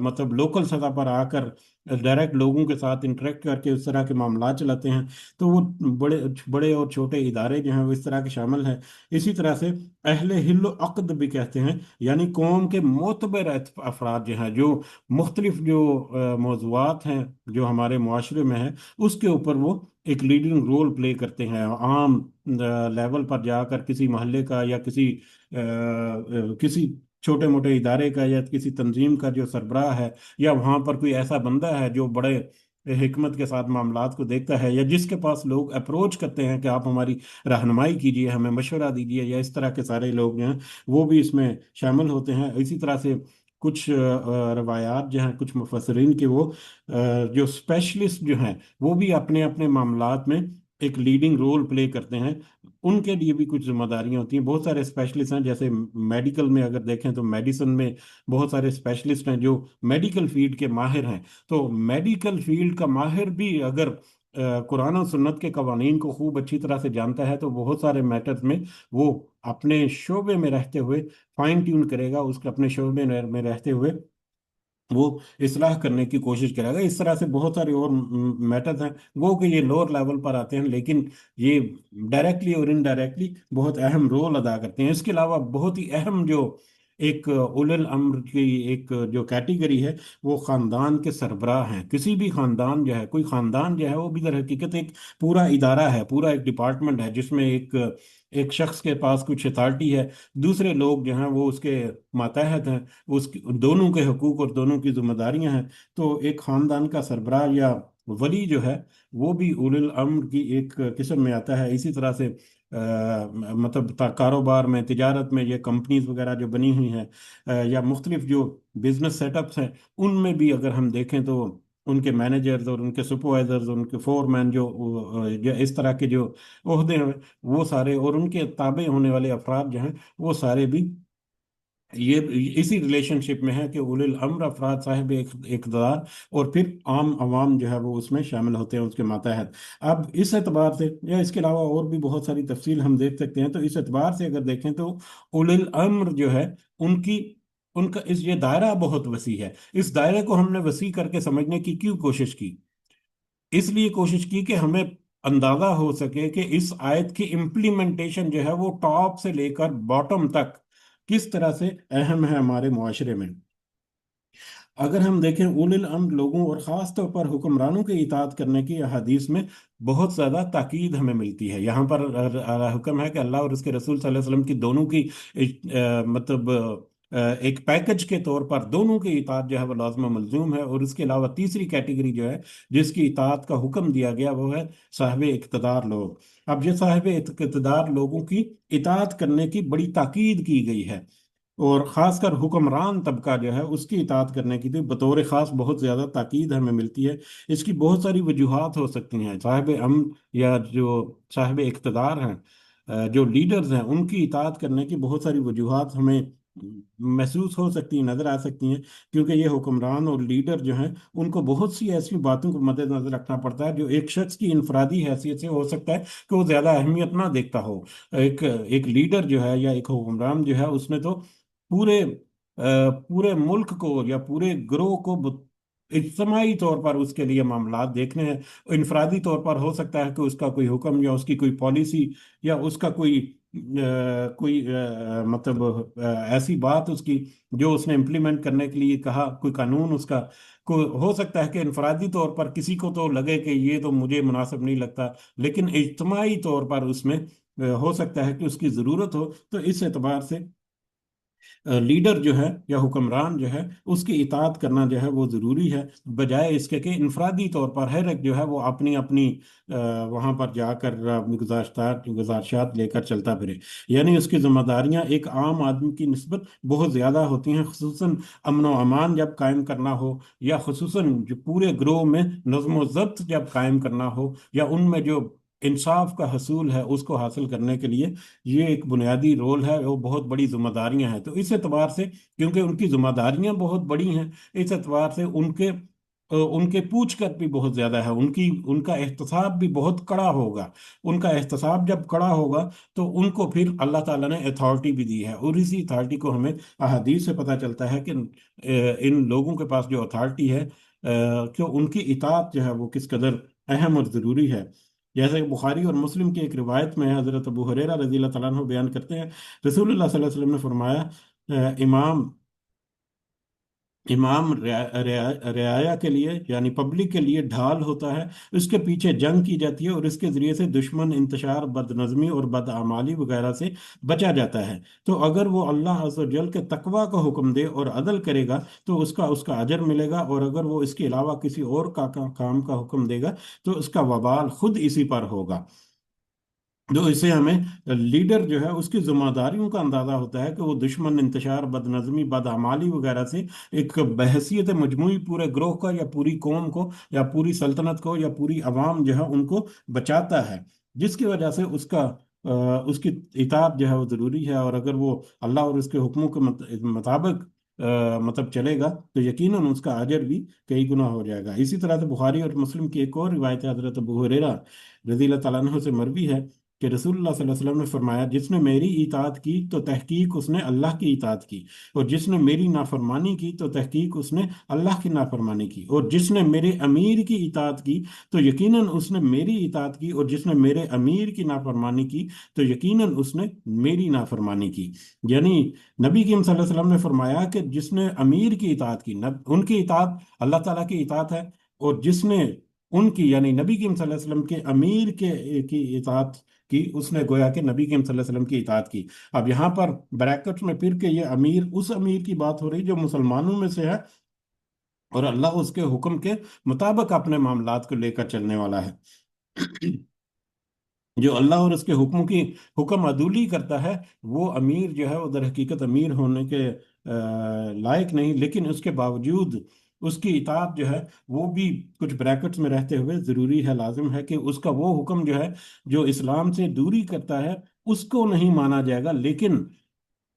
मतलब लोकल सतह पर आकर डायरेक्ट लोगों के साथ इंटरेक्ट करके उस तरह के मामला चलाते हैं। तो वो बड़े बड़े और छोटे इदारे जो हैं वो इस तरह के शामिल हैं। इसी तरह से अहले हिल व अक़द भी कहते हैं, यानी कौम के मोतबर अफराद जो हैं, जो मुख्तलिफ जो मौज़ूआत हैं जो हमारे मुआशरे में हैं, उसके ऊपर वो एक लीडिंग रोल प्ले करते हैं। आम लेवल पर जाकर किसी मोहल्ले का या किसी छोटे मोटे इदारे का या किसी तंजीम का जो सरबराह है, या वहाँ पर कोई ऐसा बंदा है जो बड़े हिकमत के साथ मामलात को देखता है, या जिसके पास लोग अप्रोच करते हैं कि आप हमारी रहनुमाई कीजिए, हमें मशवरा दीजिए, या इस तरह के सारे लोग जो हैं वो भी इसमें शामिल होते हैं। इसी तरह से कुछ रवायात जो हैं, कुछ मुफस्सिरीन के, वो जो स्पेशलिस्ट जो हैं वो भी अपने अपने मामलात में एक लीडिंग रोल प्ले करते हैं। उनके लिए भी कुछ जिम्मेदारियां होती हैं। बहुत सारे स्पेशलिस्ट हैं, जैसे मेडिकल में अगर देखें तो मेडिसिन में बहुत सारे स्पेशलिस्ट हैं जो मेडिकल फील्ड के माहिर हैं। तो मेडिकल फील्ड का माहिर भी अगर कुरान और सुन्नत के कवानीन को खूब अच्छी तरह से जानता है, तो बहुत सारे मैटर्स में वो अपने शोबे में रहते हुए फाइन ट्यून करेगा, उसके अपने शोबे में रहते हुए वो इस्लाह करने की कोशिश करेगा। इस तरह से बहुत सारे और मैटर्स हैं वो कि ये लोअर लेवल पर आते हैं, लेकिन ये डायरेक्टली और इनडायरेक्टली बहुत अहम रोल अदा करते हैं। इसके अलावा बहुत ही अहम जो एक उलुल अम्र की एक जो कैटेगरी है, वो खानदान के सरबराह हैं। किसी भी खानदान जो है, कोई खानदान जो है वो भी दर हकीकत एक पूरा इदारा है, पूरा एक डिपार्टमेंट है, जिसमें एक एक शख्स के पास कुछ अथॉरिटी है, दूसरे लोग जो हैं वो उसके मातहत हैं, उसकी दोनों के हकूक और दोनों की जिम्मेदारियां हैं। तो एक खानदान का सरबराह या वली जो है वो भी उलुल अम्र की एक किस्म में आता है। इसी तरह से मतलब कारोबार में, तिजारत में, ये कंपनीज वगैरह जो बनी हुई हैं, या मुख्तलिफ जो बिजनेस सेटअप्स हैं, उनमें भी अगर हम देखें तो उनके मैनेजर्स और उनके सुपरवाइजर्स, उनके फोरमैन, जो इस तरह के जो ओहदे हैं, वो सारे और उनके ताबे होने वाले अफराद जो हैं वो सारे भी ये इसी रिलेशनशिप में है कि उलिल अम्र अफराद साहिब इक़्तिदार, और फिर आम आवाम जो है वो उसमें शामिल होते हैं उसके मातहत। अब इस एतबार से, या इसके अलावा और भी बहुत सारी तफसील हम देख सकते हैं, तो इस एतबार से अगर देखें तो उलिल अम्र जो है उनकी उनका इस ये दायरा बहुत वसी है। इस दायरे को हमने वसी करके समझने की क्यों कोशिश की? इसलिए कोशिश की कि हमें अंदाजा हो सके कि इस आयत की इम्प्लीमेंटेशन जो है वो टॉप से लेकर बॉटम तक किस तरह से अहम है हमारे मुआशरे में। अगर हम देखें, उलिल अम्र लोगों और ख़ास तौर पर हुक्मरानों की इताअत करने की हदीस में बहुत ज़्यादा ताकीद हमें मिलती है। यहाँ पर हुक्म है कि अल्लाह और उसके रसूल सल्लल्लाहु अलैहि वसल्लम की दोनों की मतलब एक पैकेज के तौर पर दोनों की इताअत जो है वो लाज़िम व मलज़ूम है। और उसके अलावा तीसरी कैटेगरी जो है जिसकी इताअत का हुक्म दिया गया, वो है साहिब इक़्तिदार लोग। अब ये साहिब इक़्तिदार लोगों की इताअत करने की बड़ी ताकीद की गई है, और ख़ासकर हुक्मरान तबका जो है उसकी इताअत करने की तो बतौर ख़ास बहुत ज़्यादा ताकीद हमें मिलती है। इसकी बहुत सारी वजूहात हो सकती हैं। साहिब अम्र या जो साहिब इक़्तिदार हैं, जो लीडर्स हैं, उनकी इताअत करने की बहुत सारी वजूहात हमें महसूस हो सकती हैं, नज़र आ सकती हैं। क्योंकि ये हुक्मरान और लीडर जो हैं उनको बहुत सी ऐसी बातों को मद्देनजर रखना पड़ता है जो एक शख्स की इनफरादी हैसियत से हो सकता है कि वो ज़्यादा अहमियत ना देखता हो। एक एक लीडर जो है या एक हुक्मरान जो है, उसने तो पूरे मुल्क को या पूरे ग्रोह को इज्तिमाई तौर पर उसके लिए मामलात देखने हैं। इनफरादी तौर पर हो सकता है कि उसका कोई हुक्म या उसकी कोई पॉलिसी या उसका कोई मतलब ऐसी बात उसकी जो उसने इम्प्लीमेंट करने के लिए कहा, कोई कानून उसका को हो सकता है कि इनफरादी तौर पर किसी को तो लगे कि ये तो मुझे मुनासिब नहीं लगता, लेकिन इज्तिमाई तौर पर उसमें हो सकता है कि उसकी ज़रूरत हो। तो इस एतबार से लीडर जो है या हुक्मरान जो है उसकी इताअत करना जो है वो ज़रूरी है, बजाय इसके कि इनफरादी तौर पर हर एक जो है वो अपनी अपनी वहाँ पर जाकर अपनी गुजारिशात लेकर चलता फिरे। यानी उसकी जिम्मेदारियाँ एक आम आदमी की निस्बत बहुत ज़्यादा होती हैं, खुसूसन अमन व अमान जब कायम करना हो, या खुसूसन जो पूरे ग्रोह में नज़्म व ज़ब्त जब कायम करना हो, या उनमें जो انصاف کا حصول ہے اس کو حاصل کرنے کے لیے یہ ایک بنیادی رول ہے، وہ بہت بڑی ذمہ داریاں ہیں۔ تو اس اعتبار سے کیونکہ ان کی ذمہ داریاں بہت بڑی ہیں، اس اعتبار سے ان کے پوچھ کر بھی بہت زیادہ ہے، ان کا احتساب بھی بہت کڑا ہوگا۔ ان کا احتساب جب کڑا ہوگا تو ان کو پھر اللہ تعالیٰ نے اتھارٹی بھی دی ہے، اور اسی اتھارٹی کو ہمیں احادیث سے پتہ چلتا ہے کہ ان لوگوں کے پاس جو اتھارٹی ہے، کہ ان کی اطاعت جو ہے وہ کس قدر اہم اور ضروری ہے۔ جیسے کہ بخاری اور مسلم کی ایک روایت میں ہے، حضرت ابو ہریرہ رضی اللہ تعالیٰ عنہ بیان کرتے ہیں، رسول اللہ صلی اللہ علیہ وسلم نے فرمایا، امام امام رعایا کے لیے یعنی پبلک کے لیے ڈھال ہوتا ہے، اس کے پیچھے جنگ کی جاتی ہے، اور اس کے ذریعے سے دشمن انتشار، بد نظمی اور بدعمالی وغیرہ سے بچا جاتا ہے۔ تو اگر وہ اللہ عز و جل کے تقوی کا حکم دے اور عدل کرے گا تو اس کا اجر ملے گا، اور اگر وہ اس کے علاوہ کسی اور کام کا حکم دے گا تو اس کا وبال خود اسی پر ہوگا۔ جو اسے ہمیں لیڈر جو ہے اس کی ذمہ داریوں کا اندازہ ہوتا ہے کہ وہ دشمن انتشار، بد نظمی، بدعمالی وغیرہ سے ایک بحیثیت مجموعی پورے گروہ کا یا پوری قوم کو یا پوری سلطنت کو یا پوری عوام جو ہے ان کو بچاتا ہے، جس کی وجہ سے اس کی اطاعت جو ہے وہ ضروری ہے۔ اور اگر وہ اللہ اور اس کے حکموں کے مطابق مطلب چلے گا تو یقیناً اس کا اجر بھی کئی گنا ہو جائے گا۔ اسی طرح سے بخاری اور مسلم کی ایک اور روایت ہے، حضرت ابو ہریرہ رضی اللہ تعالیٰ عنہ سے مروی ہے کہ رسول اللہ صلی اللہ علیہ وسلم نے فرمایا، جس نے میری اطاعت کی تو تحقیق اس نے اللہ کی اطاعت کی، اور جس نے میری نافرمانی کی تو تحقیق اس نے اللہ کی نافرمانی کی، اور جس نے میرے امیر کی اطاعت کی تو یقیناً اس نے میری اطاعت کی، اور جس نے میرے امیر کی نافرمانی کی تو یقیناً اس نے میری نافرمانی کی۔ یعنی نبی کریم صلی اللہ علیہ وسلم نے فرمایا کہ جس نے امیر کی اطاعت کی، ان کی اطاعت اللہ تعالیٰ کی اطاعت ہے، اور جس نے ان کی یعنی نبی کریم صلی اللہ علیہ وسلم کے امیر کی اطاعت کی، اس نے گویا کہ نبی کریم صلی اللہ علیہ وسلم کی اطاعت کی۔ اب یہاں پر بریکٹ میں پھر کہ یہ امیر اس امیر کی بات ہو رہی جو مسلمانوں میں سے ہے، اور اللہ اس کے حکم کے مطابق اپنے معاملات کو لے کر چلنے والا ہے۔ جو اللہ اور اس کے حکموں کی حکم عدولی کرتا ہے، وہ امیر جو ہے وہ در حقیقت امیر ہونے کے لائق نہیں، لیکن اس کے باوجود اس کی اطاعت جو ہے وہ بھی کچھ بریکٹس میں رہتے ہوئے ضروری ہے، لازم ہے کہ اس کا وہ حکم جو ہے جو اسلام سے دوری کرتا ہے اس کو نہیں مانا جائے گا، لیکن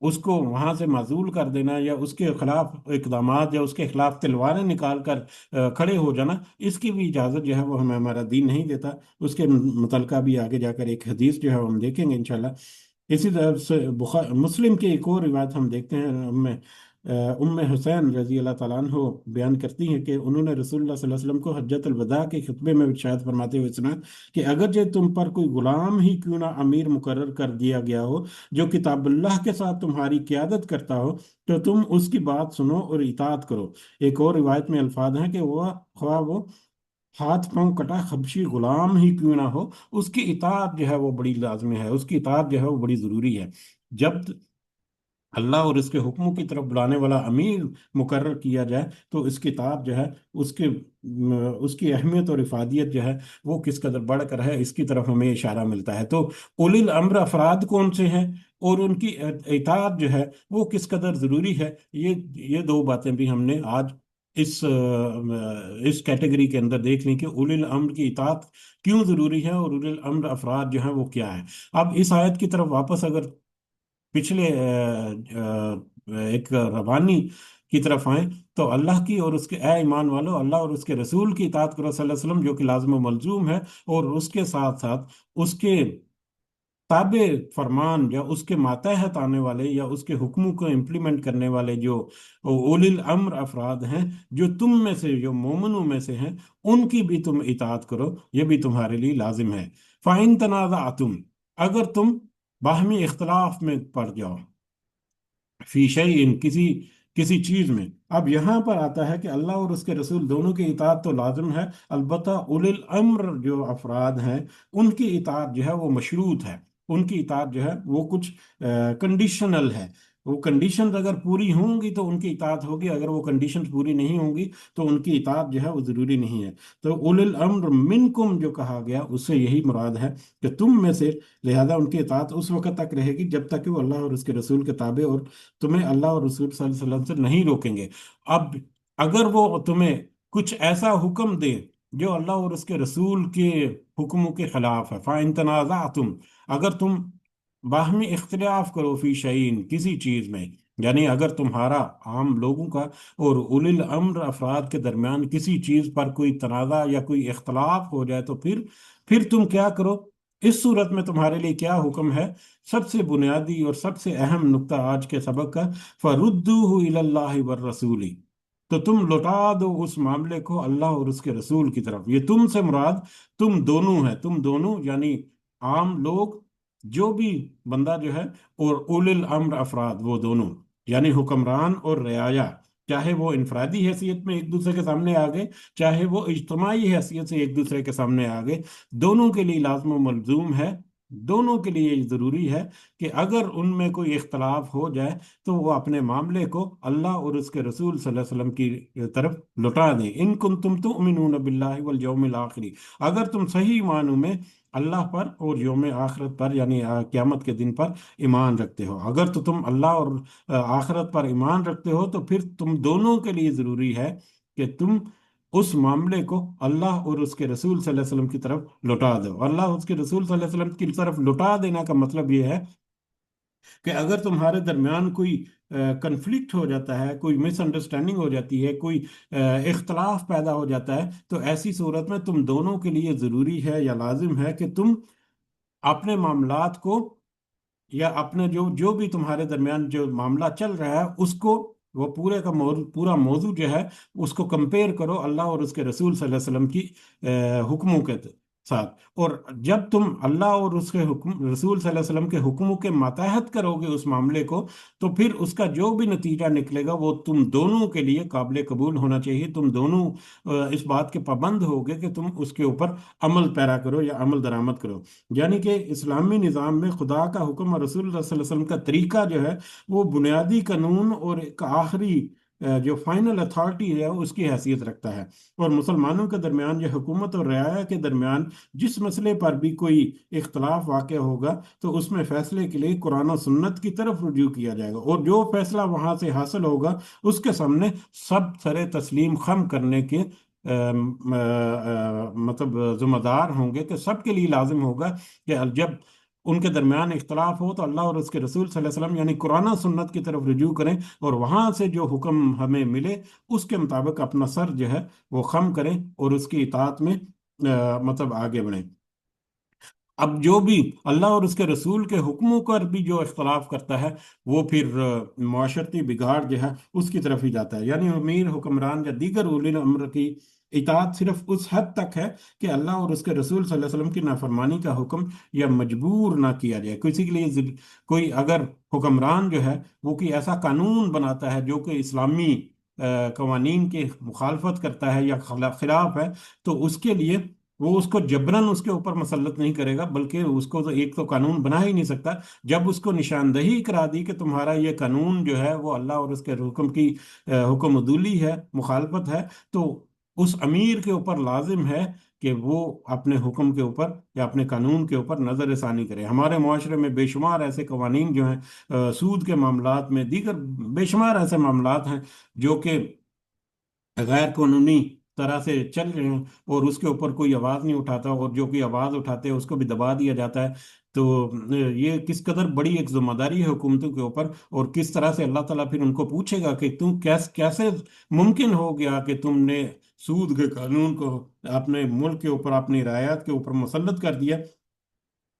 اس کو وہاں سے معزول کر دینا یا اس کے خلاف اقدامات یا اس کے خلاف تلواریں نکال کر کھڑے ہو جانا، اس کی بھی اجازت جو ہے وہ ہمیں ہمارا دین نہیں دیتا۔ اس کے متعلقہ بھی آگے جا کر ایک حدیث جو ہے وہ ہم دیکھیں گے انشاءاللہ۔ اسی طرح سے مسلم کی ایک اور روایت ہم دیکھتے ہیں، ام حسین رضی اللہ تعالیٰ عنہ بیان کرتی ہیں کہ انہوں نے رسول اللہ صلی اللہ علیہ وسلم کو حجۃ الوداع کے خطبے میں ارشاد فرماتے ہوئے سنا کہ اگرچہ تم پر کوئی غلام ہی کیوں نہ امیر مقرر کر دیا گیا ہو جو کتاب اللہ کے ساتھ تمہاری قیادت کرتا ہو، تو تم اس کی بات سنو اور اطاعت کرو۔ ایک اور روایت میں الفاظ ہیں کہ وہ خواہ وہ ہاتھ پاؤں کٹا خبشی غلام ہی کیوں نہ ہو، اس کی اطاعت جو ہے وہ بڑی لازمی ہے، اس کی اطاعت جو ہے وہ بڑی ضروری ہے۔ جب اللہ اور اس کے حکموں کی طرف بلانے والا امیر مقرر کیا جائے تو اس کی اطاعت جو ہے اس کے اس کی اہمیت اور افادیت جو ہے وہ کس قدر بڑھ کر ہے، اس کی طرف ہمیں اشارہ ملتا ہے۔ تو اولی الامر افراد کون سے ہیں اور ان کی اطاعت جو ہے وہ کس قدر ضروری ہے، یہ دو باتیں بھی ہم نے آج اس کیٹیگری کے اندر دیکھ لیں کہ اولی الامر کی اطاعت کیوں ضروری ہے اور اولی الامر افراد جو ہیں وہ کیا ہے۔ اب اس آیت کی طرف واپس اگر پچھلے ایک روانی کی طرف آئیں تو اللہ کی اور اس کے اے ایمان والو، اللہ اور اس کے رسول کی اطاعت کرو صلی اللہ علیہ وسلم، جو کہ لازم و ملزوم ہے، اور اس کے ساتھ ساتھ اس کے تابع فرمان یا اس کے ماتحت آنے والے یا اس کے حکموں کو امپلیمنٹ کرنے والے جو اولی الامر افراد ہیں، جو تم میں سے جو مومنوں میں سے ہیں، ان کی بھی تم اطاعت کرو، یہ بھی تمہارے لیے لازم ہے۔ فَإِن تَنَازَعْتُمْ، اگر تم باہمی اختلاف میں پڑ جاؤ، فی شیء کسی چیز میں، اب یہاں پر آتا ہے کہ اللہ اور اس کے رسول دونوں کی اطاعت تو لازم ہے، البتہ اولی الامر جو افراد ہیں ان کی اطاعت جو ہے وہ مشروط ہے، ان کی اطاعت جو ہے وہ کچھ کنڈیشنل ہے۔ وہ کنڈیشنز اگر پوری ہوں گی تو ان کی اطاعت ہوگی، اگر وہ کنڈیشنز پوری نہیں ہوں گی تو ان کی اطاعت جو ہے وہ ضروری نہیں ہے۔ تو اولی الامر منکم جو کہا گیا اس سے یہی مراد ہے کہ تم میں سے، لہذا ان کی اطاعت اس وقت تک رہے گی جب تک کہ وہ اللہ اور اس کے رسول کے تابع اور تمہیں اللہ اور رسول صلی اللہ علیہ وسلم سے نہیں روکیں گے۔ اب اگر وہ تمہیں کچھ ایسا حکم دے جو اللہ اور اس کے رسول کے حکموں کے خلاف ہے۔ فَإِن تَنَازَعْتُمْ، اگر تم باہمی اختلاف کرو فی شعین کسی چیز میں، یعنی اگر تمہارا عام لوگوں کا اور اولی الامر افراد کے درمیان کسی چیز پر کوئی تنازع یا کوئی اختلاف ہو جائے، تو پھر تم کیا کرو؟ اس صورت میں تمہارے لیے کیا حکم ہے؟ سب سے بنیادی اور سب سے اہم نقطہ آج کے سبق کا، فَرُدُّوهُ إِلَى اللَّهِ وَالرَّسُولِ، تو تم لوٹا دو اس معاملے کو اللہ اور اس کے رسول کی طرف۔ یہ تم سے مراد تم دونوں ہے، تم دونوں یعنی عام لوگ، جو بھی بندہ جو ہے، اور اولی الامر افراد وہ دونوں، یعنی حکمران اور رعایا، چاہے وہ انفرادی حیثیت میں ایک دوسرے کے سامنے آ گئے، چاہے وہ اجتماعی حیثیت سے ایک دوسرے کے سامنے آ گئے، دونوں کے لیے لازم و ملزوم ہے، دونوں کے لیے یہ ضروری ہے کہ اگر ان میں کوئی اختلاف ہو جائے تو وہ اپنے معاملے کو اللہ اور اس کے رسول صلی اللہ علیہ وسلم کی طرف لوٹا دیں۔ ان کنتم تؤمنون باللہ والیوم الآخر، اگر تم صحیح معنوں میں اللہ پر اور یوم آخرت پر یعنی قیامت کے دن پر ایمان رکھتے ہو، اگر تو تم اللہ اور آخرت پر ایمان رکھتے ہو تو پھر تم دونوں کے لیے ضروری ہے کہ تم اس معاملے کو اللہ اور اس کے رسول صلی اللہ علیہ وسلم کی طرف لوٹا دو۔ اللہ اور اس کے رسول صلی اللہ علیہ وسلم کی طرف لوٹا دینا کا مطلب یہ ہے کہ اگر تمہارے درمیان کوئی کنفلکٹ ہو جاتا ہے، کوئی مس انڈرسٹینڈنگ ہو جاتی ہے، کوئی اختلاف پیدا ہو جاتا ہے، تو ایسی صورت میں تم دونوں کے لیے ضروری ہے یا لازم ہے کہ تم اپنے معاملات کو، یا اپنے جو بھی تمہارے درمیان جو معاملہ چل رہا ہے اس کو، وہ پورے کا پورا موضوع جو ہے اس کو کمپیئر کرو اللہ اور اس کے رسول صلی اللہ علیہ وسلم کی حکموں کے ساتھ۔ اور جب تم اللہ اور اس کے رسول صلی اللہ علیہ وسلم کے حکموں کے ماتحت کرو گے اس معاملے کو، تو پھر اس کا جو بھی نتیجہ نکلے گا وہ تم دونوں کے لیے قابل قبول ہونا چاہیے، تم دونوں اس بات کے پابند ہوگے کہ تم اس کے اوپر عمل پیرا کرو یا عمل درآمد کرو۔ یعنی کہ اسلامی نظام میں خدا کا حکم اور رسول اللہ صلی اللہ علیہ وسلم کا طریقہ جو ہے وہ بنیادی قانون اور ایک آخری جو فائنل اتھارٹی ہے اس کی حیثیت رکھتا ہے۔ اور مسلمانوں کے درمیان، یہ حکومت اور رعایا کے درمیان جس مسئلے پر بھی کوئی اختلاف واقع ہوگا تو اس میں فیصلے کے لیے قرآن و سنت کی طرف رجوع کیا جائے گا، اور جو فیصلہ وہاں سے حاصل ہوگا اس کے سامنے سب سر تسلیم خم کرنے کے مطلب ذمہ دار ہوں گے، کہ سب کے لیے لازم ہوگا کہ جب ان کے درمیان اختلاف ہو تو اللہ اور اس کے رسول صلی اللہ علیہ وسلم یعنی قرآن و سنت کی طرف رجوع کریں، اور وہاں سے جو حکم ہمیں ملے اس کے مطابق اپنا سر جو ہے وہ خم کریں اور اس کی اطاعت میں مطلب آگے بڑھیں۔ اب جو بھی اللہ اور اس کے رسول کے حکموں پر بھی جو اختلاف کرتا ہے وہ پھر معاشرتی بگاڑ جو ہے اس کی طرف ہی جاتا ہے، یعنی امیر حکمران یا دیگر اولی الامر کی اطاعت صرف اس حد تک ہے کہ اللہ اور اس کے رسول صلی اللہ علیہ وسلم کی نافرمانی کا حکم یا مجبور نہ کیا جائے۔ کسی کے لیے کوئی اگر حکمران جو ہے وہ کوئی ایسا قانون بناتا ہے جو کہ اسلامی قوانین کی مخالفت کرتا ہے یا خلاف ہے، تو اس کے لیے وہ اس کو جبرن اس کے اوپر مسلط نہیں کرے گا، بلکہ اس کو تو ایک تو قانون بنا ہی نہیں سکتا۔ جب اس کو نشاندہی کرا دی کہ تمہارا یہ قانون جو ہے وہ اللہ اور اس کے حکم کی حکم عدولی ہے، مخالفت ہے، تو اس امیر کے اوپر لازم ہے کہ وہ اپنے حکم کے اوپر یا اپنے قانون کے اوپر نظر ثانی کرے۔ ہمارے معاشرے میں بے شمار ایسے قوانین جو ہیں، سود کے معاملات میں، دیگر بے شمار ایسے معاملات ہیں جو کہ غیر قانونی طرح سے چل رہے ہیں، اور اس کے اوپر کوئی آواز نہیں اٹھاتا، اور جو کوئی آواز اٹھاتے ہیں اس کو بھی دبا دیا جاتا ہے۔ تو یہ کس قدر بڑی ایک ذمہ داری ہے حکومتوں کے اوپر، اور کس طرح سے اللہ تعالیٰ پھر ان کو پوچھے گا کہ تم کیسے ممکن ہو گیا کہ تم نے سود کے قانون کو اپنے ملک کے اوپر، اپنی رعایت کے اوپر مسلط کر دیا،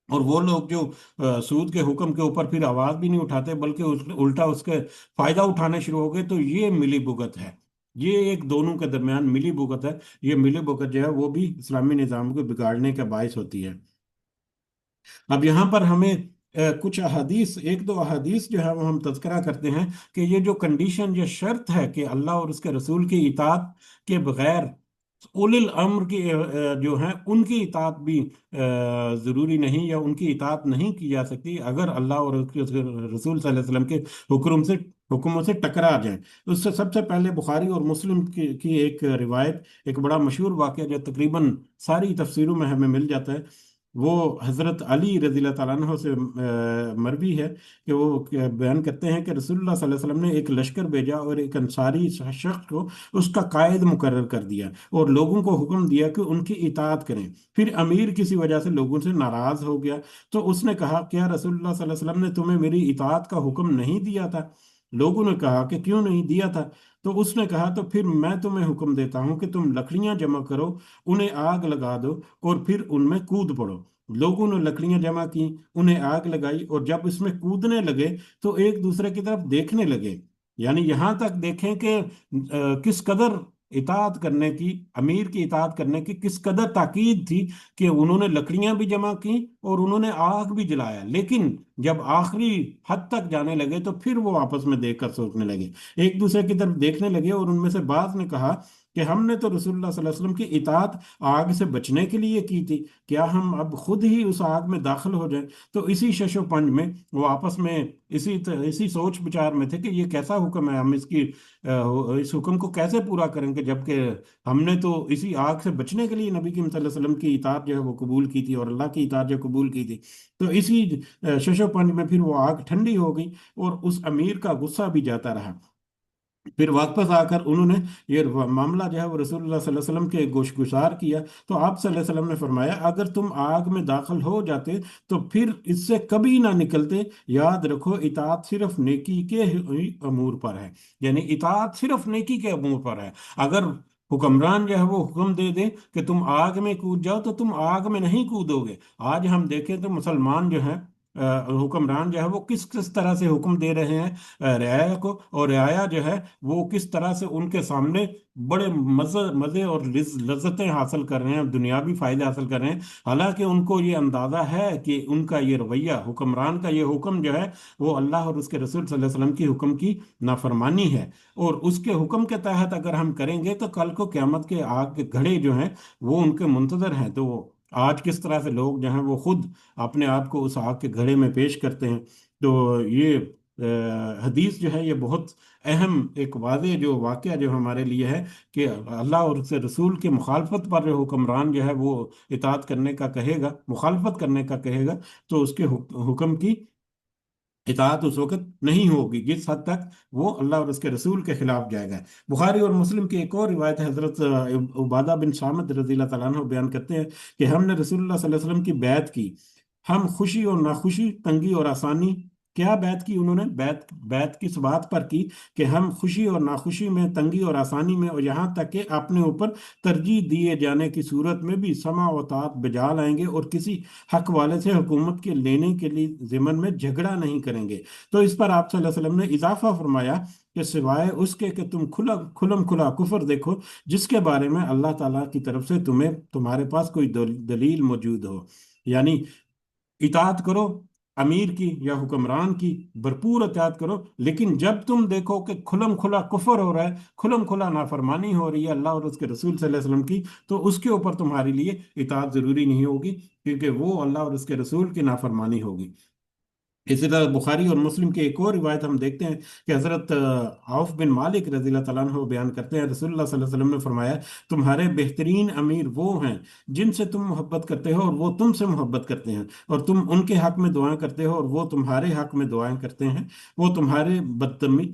اور وہ لوگ جو سود کے حکم کے اوپر پھر آواز بھی نہیں اٹھاتے بلکہ الٹا اس کے فائدہ اٹھانے شروع ہو گئے۔ تو یہ ملی بھگت ہے، یہ ایک دونوں کے درمیان ملی بھگت ہے۔ یہ ملی بھگت جو ہے وہ بھی اسلامی نظام کو بگاڑنے کا باعث ہوتی ہے۔ اب یہاں پر ہمیں کچھ احادیث، ایک دو احادیث جو ہے وہ ہم تذکرہ کرتے ہیں کہ یہ جو کنڈیشن، یہ شرط ہے کہ اللہ اور اس کے رسول کی اطاعت کے بغیر اولی الامر کی جو ہیں ان کی اطاعت بھی ضروری نہیں، یا ان کی اطاعت نہیں کی جا سکتی اگر اللہ اور اس کے رسول صلی اللہ علیہ وسلم کے حکموں سے ٹکرا جائیں۔ اس سے سب سے پہلے بخاری اور مسلم کی ایک روایت، ایک بڑا مشہور واقعہ جو تقریباً ساری تفسیروں میں ہمیں مل جاتا ہے، वो हजरत अली रजी अल्लाह ताला अन्हो से मरवी है कि वो बयान करते हैं कि रसूलुल्लाह सल्लल्लाहु अलैहि वसल्लम ने एक लश्कर भेजा और एक अंसारी शख्स को उसका कायद मुकर्रर कर दिया और लोगों को हुक्म दिया कि उनकी इताअत करें। फिर अमीर किसी वजह से लोगों से नाराज हो गया, तो उसने कहा, क्या रसूलुल्लाह सल्लल्लाहु अलैहि वसल्लम ने तुम्हें मेरी इताअत का हुक्म नहीं दिया था? लोगों ने कहा कि क्यों नहीं दिया था? तो उसने कहा, तो फिर मैं तुम्हें हुक्म देता हूं कि तुम लकड़ियां जमा करो, उन्हें आग लगा दो और फिर उनमें कूद पड़ो। लोगों ने लकड़ियां जमा की, उन्हें आग लगाई और जब इसमें कूदने लगे तो एक दूसरे की तरफ देखने लगे। यानी यहां तक देखें कि किस कदर इताअत करने की, अमीर की इताअत करने की किस कदर ताकीद थी कि उन्होंने लकड़ियां भी जमा की और उन्होंने आग भी जलाया। लेकिन जब आखिरी हद तक जाने लगे तो फिर वो आपस में देखकर सोचने लगे, एक दूसरे की तरफ देखने लगे और उनमें से बाज ने कहा कि हमने तो रसूलुल्लाह सल्लल्लाहु अलैहि वसल्लम की इताअत आग से बचने के लिए की थी, क्या हम अब खुद ही उस आग में दाखिल हो जाएं? तो इसी शशो पंज में वो आपस में इसी सोच विचार में थे कि ये कैसा हुक्म है, हम इस हुक्म को कैसे पूरा करेंगे, जबकि हमने तो इसी आग से बचने के लिए नबी करीम सल्लल्लाहु अलैहि वसल्लम की इताअत जो है वो कबूल की थी और अल्लाह की इताअत जो कबूल की थी। तो इसी शशो पंज में फिर वो आग ठंडी हो गई और उस अमीर का गुस्सा भी जाता रहा। फिर वापस आकर उन्होंने ये मामला जो है वो रसूलुल्लाह सल्लल्लाहु अलैहि वसल्लम के गोशगुजार किया। तो आप सल्लल्लाहु अलैहि वसल्लम ने फरमाया, अगर तुम आग में दाखिल हो जाते तो फिर इससे कभी ना निकलते। याद रखो, इताअत सिर्फ नेकी के ही अमूर पर है। यानी इताअत सिर्फ नेकी के अमूर पर है। अगर हुक्मरान जो है वो हुक्म दे दे कि तुम आग में कूद जाओ तो तुम आग में नहीं कूदोगे। आज हम देखें तो मुसलमान जो है, हुक्मरान जो है वो किस किस तरह से हुक्म दे रहे हैं रियाया को, और रियाया जो है वो किस तरह से उनके सामने बड़े मजे मजे और लज्जतें हासिल कर रहे हैं, दुनियावी फायदे हासिल कर रहे हैं। हालांकि उनको ये अंदाजा है कि उनका ये रवैया, हुक्मरान का ये हुक्म जो है वो अल्लाह और उसके रसूल सल्लल्लाहु अलैहि वसल्लम की हुक्म की नाफरमानी है। और उसके हुक्म के तहत अगर हम करेंगे तो कल को क़यामत के आग के घड़े जो हैं वो उनके मुंतजर हैं। तो आज किस तरह से लोग जो हैं वो खुद अपने आप को उस आग के घड़े में पेश करते हैं। तो ये हदीस जो है ये बहुत अहम एक वाज़े जो वाक़या जो हमारे लिए है कि अल्लाह और उसके रसूल की मुखालफत पर जो हुक्मरान जो है वो इताअत करने का कहेगा, मुखालफत करने का कहेगा, तो उसके हुक्म की इताअत उस वक्त नहीं होगी जिस हद तक वो अल्लाह और उसके रसूल के खिलाफ जाएगा। बुखारी और मुस्लिम की एक और रिवायत है, हजरत उबादा बिन सामित रज़ी अल्लाह तआला अन्हु बयान करते हैं कि हमने रसूलुल्लाह सल्लल्लाहु अलैहि वसल्लम की बैत की। हम खुशी और नाखुशी, तंगी और आसानी, क्या बैत की उन्होंने? बैत बैत किस बात पर की? कि हम खुशी और नाखुशी में, तंगी और आसानी में, और यहाँ तक कि अपने ऊपर तरजीह दिए जाने की सूरत में भी समा और ताअत बजा लाएंगे और किसी हक वाले से हुकूमत के लेने के लिए ज़िमन में झगड़ा नहीं करेंगे। तो इस पर आप सल्लल्लाहु अलैहि वसल्लम ने इजाफा फरमाया कि सिवाय उसके कि तुम खुलम खुला कुफर देखो जिसके बारे में अल्लाह ताला की तरफ से तुम्हारे पास कोई दलील मौजूद हो। यानी इताअत करो अमीर की या हुक्मरान की, भरपूर इताअत करो, लेकिन जब तुम देखो कि खुलम खुला कुफर हो रहा है, खुलम खुला नाफरमानी हो रही है अल्लाह और उसके रसूल सल्लल्लाहु अलैहि वसल्लम की, तो उसके ऊपर तुम्हारे लिए इताअत जरूरी नहीं होगी, क्योंकि वो अल्लाह और उसके रसूल की नाफरमानी होगी। इसी तरह बुखारी और मुस्लिम की एक और रिवायत हम देखते हैं कि हजरत औफ बिन मालिक रजी अल्लाह तआला अन्हु बयान करते हैं, रसूलुल्लाह सल्लल्लाहु अलैहि वसल्लम ने फरमाया, तुम्हारे बेहतरीन अमीर वो हैं जिनसे तुम मोहब्बत करते हो और वो तुमसे मोहब्बत करते हैं, और तुम उनके हक में दुआएं करते हो और वो तुम्हारे हक में दुआएं करते हैं। वो तुम्हारे बदतमी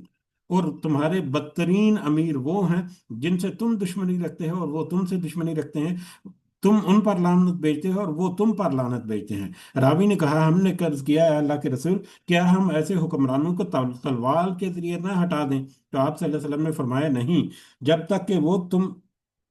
और तुम्हारे बदतरीन अमीर वो हैं जिनसे तुम दुश्मनी रखते हो और वो तुमसे दुश्मनी रखते हैं। तुम उन पर लानत भेजते हो और वो तुम पर लानत भेजते हैं। रावी ने कहा, हमने कर्ज किया है अल्लाह के रसूल, क्या हम ऐसे हुक्मरानों को तलवार के जरिए ना हटा दें? तो आप सल्लल्लाहु अलैहि वसल्लम ने फरमाया, नहीं, जब तक कि वो तुम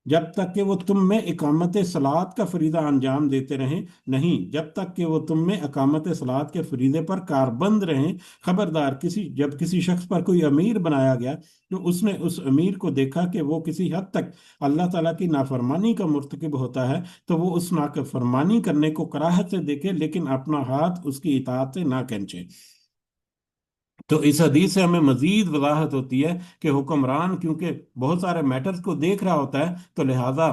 जब तक कि वो तुम में इकामत सलात का फरीदा अंजाम देते रहें, नहीं, जब तक कि वो तुम में इकामत सलात के फरीदे पर कारबंद रहें। खबरदार, जब किसी शख्स पर कोई अमीर बनाया गया तो उसने उस अमीर को देखा कि वो किसी हद तक अल्लाह ताला की नाफरमानी का मुर्तकिब होता है, तो वो उस नाफरमानी करने को कराहत से देखे, लेकिन अपना हाथ उसकी इताअत से ना खींचे। तो इस हदीस से हमें मजीद वजाहत होती है कि हुक्मरान क्योंकि बहुत सारे मैटर्स को देख रहा होता है, तो लिहाजा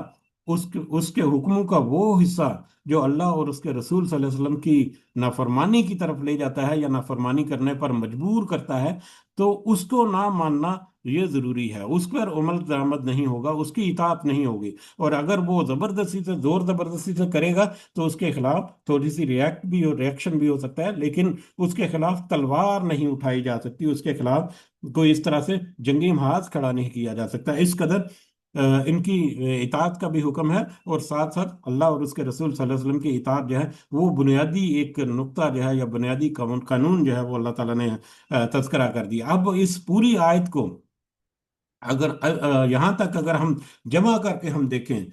اس के हुक्मों का वो हिस्सा जो अल्लाह और उसके रसूल सल्लल्लाहु अलैहि वसल्लम की नाफरमानी की तरफ ले जाता है या नाफरमानी करने पर मजबूर करता है, तो उसको ना मानना ये जरूरी है। उस पर अमल दरामद नहीं होगा, उसकी इताअत नहीं होगी। और अगर वो जबरदस्ती से, जोर जबरदस्ती से करेगा, तो उसके खिलाफ थोड़ी सी रिएक्शन भी हो सकता है, लेकिन उसके खिलाफ तलवार नहीं उठाई जा सकती, उसके खिलाफ कोई इस तरह से जंगी महाज खड़ा नहीं किया जा सकता। इस कदर इनकी इताअत का भी हुक्म है। और साथ साथ अल्लाह और उसके रसूल सल्लल्लाहु अलैहि वसल्लम की इताअत जो है, वो बुनियादी एक नुक्ता जो है, या बुनियादी कानून जो है, वो अल्लाह ताला ने तज़किरा कर दिया। अब इस पूरी आयत को अगर यहाँ तक अगर हम जमा करके हम देखें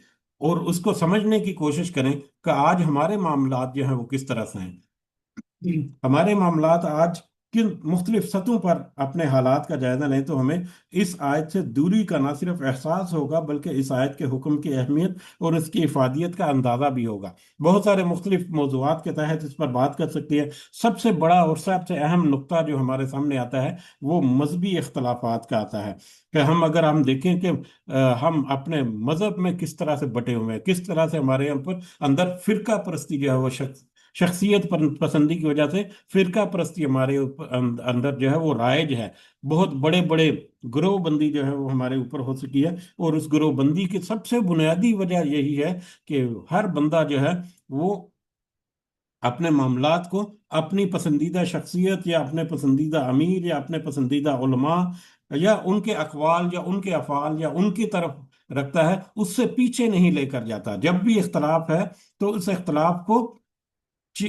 और उसको समझने की कोशिश करें कि आज हमारे मामलात जो हैं वो किस तरह से हैं। हमारे मामलात आज किन मुख्तलिफ सतहों पर अपने हालात का जायजा लें, तो हमें इस आयत से दूरी का ना सिर्फ एहसास होगा, बल्कि इस आयत के हुक्म की अहमियत और इसकी इफादियत का अंदाज़ा भी होगा। बहुत सारे मुख्तलिफ मौज़ूआत के तहत इस पर बात कर सकती है। सबसे बड़ा और सबसे अहम नुक्ता जो हमारे सामने आता है, वो मजहबी इख्तलाफात का आता है। कि अगर हम देखें कि हम अपने मजहब में किस तरह से बटे हुए हैं, किस तरह से हमारे यहाँ पर अंदर फिरका परस्ती जो है वो शख्सियत पसंदी की वजह से फिरका परस्ती हमारे अंदर जो है वो राइज है। बहुत बड़े बड़े ग्रोह बंदी जो है वो हमारे ऊपर हो चुकी है। और उस ग्रोह बंदी की सबसे बुनियादी वजह यही है कि हर बंदा जो है वो अपने मामलात को अपनी पसंदीदा शख्सियत या अपने पसंदीदा अमीर या अपने पसंदीदा उलमा या उनके अकवाल या उनके अफ़ाल या उनकी तरफ रखता है, उससे पीछे नहीं लेकर जाता। जब भी इख्तलाफ है, तो उस इख्तलाफ को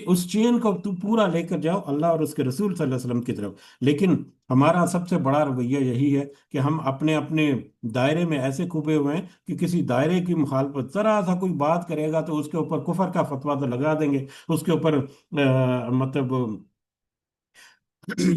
उस चेन को तू पूरा लेकर जाओ अल्लाह और उसके रसूल सल्लल्लाहु अलैहि वसल्लम की तरफ। लेकिन हमारा सबसे बड़ा रवैया यही है कि हम अपने अपने दायरे में ऐसे खुबे हुए हैं कि किसी दायरे की मुखालफत जरा सा कोई बात करेगा तो उसके ऊपर कुफर का फतवा तो लगा देंगे, उसके ऊपर मतलब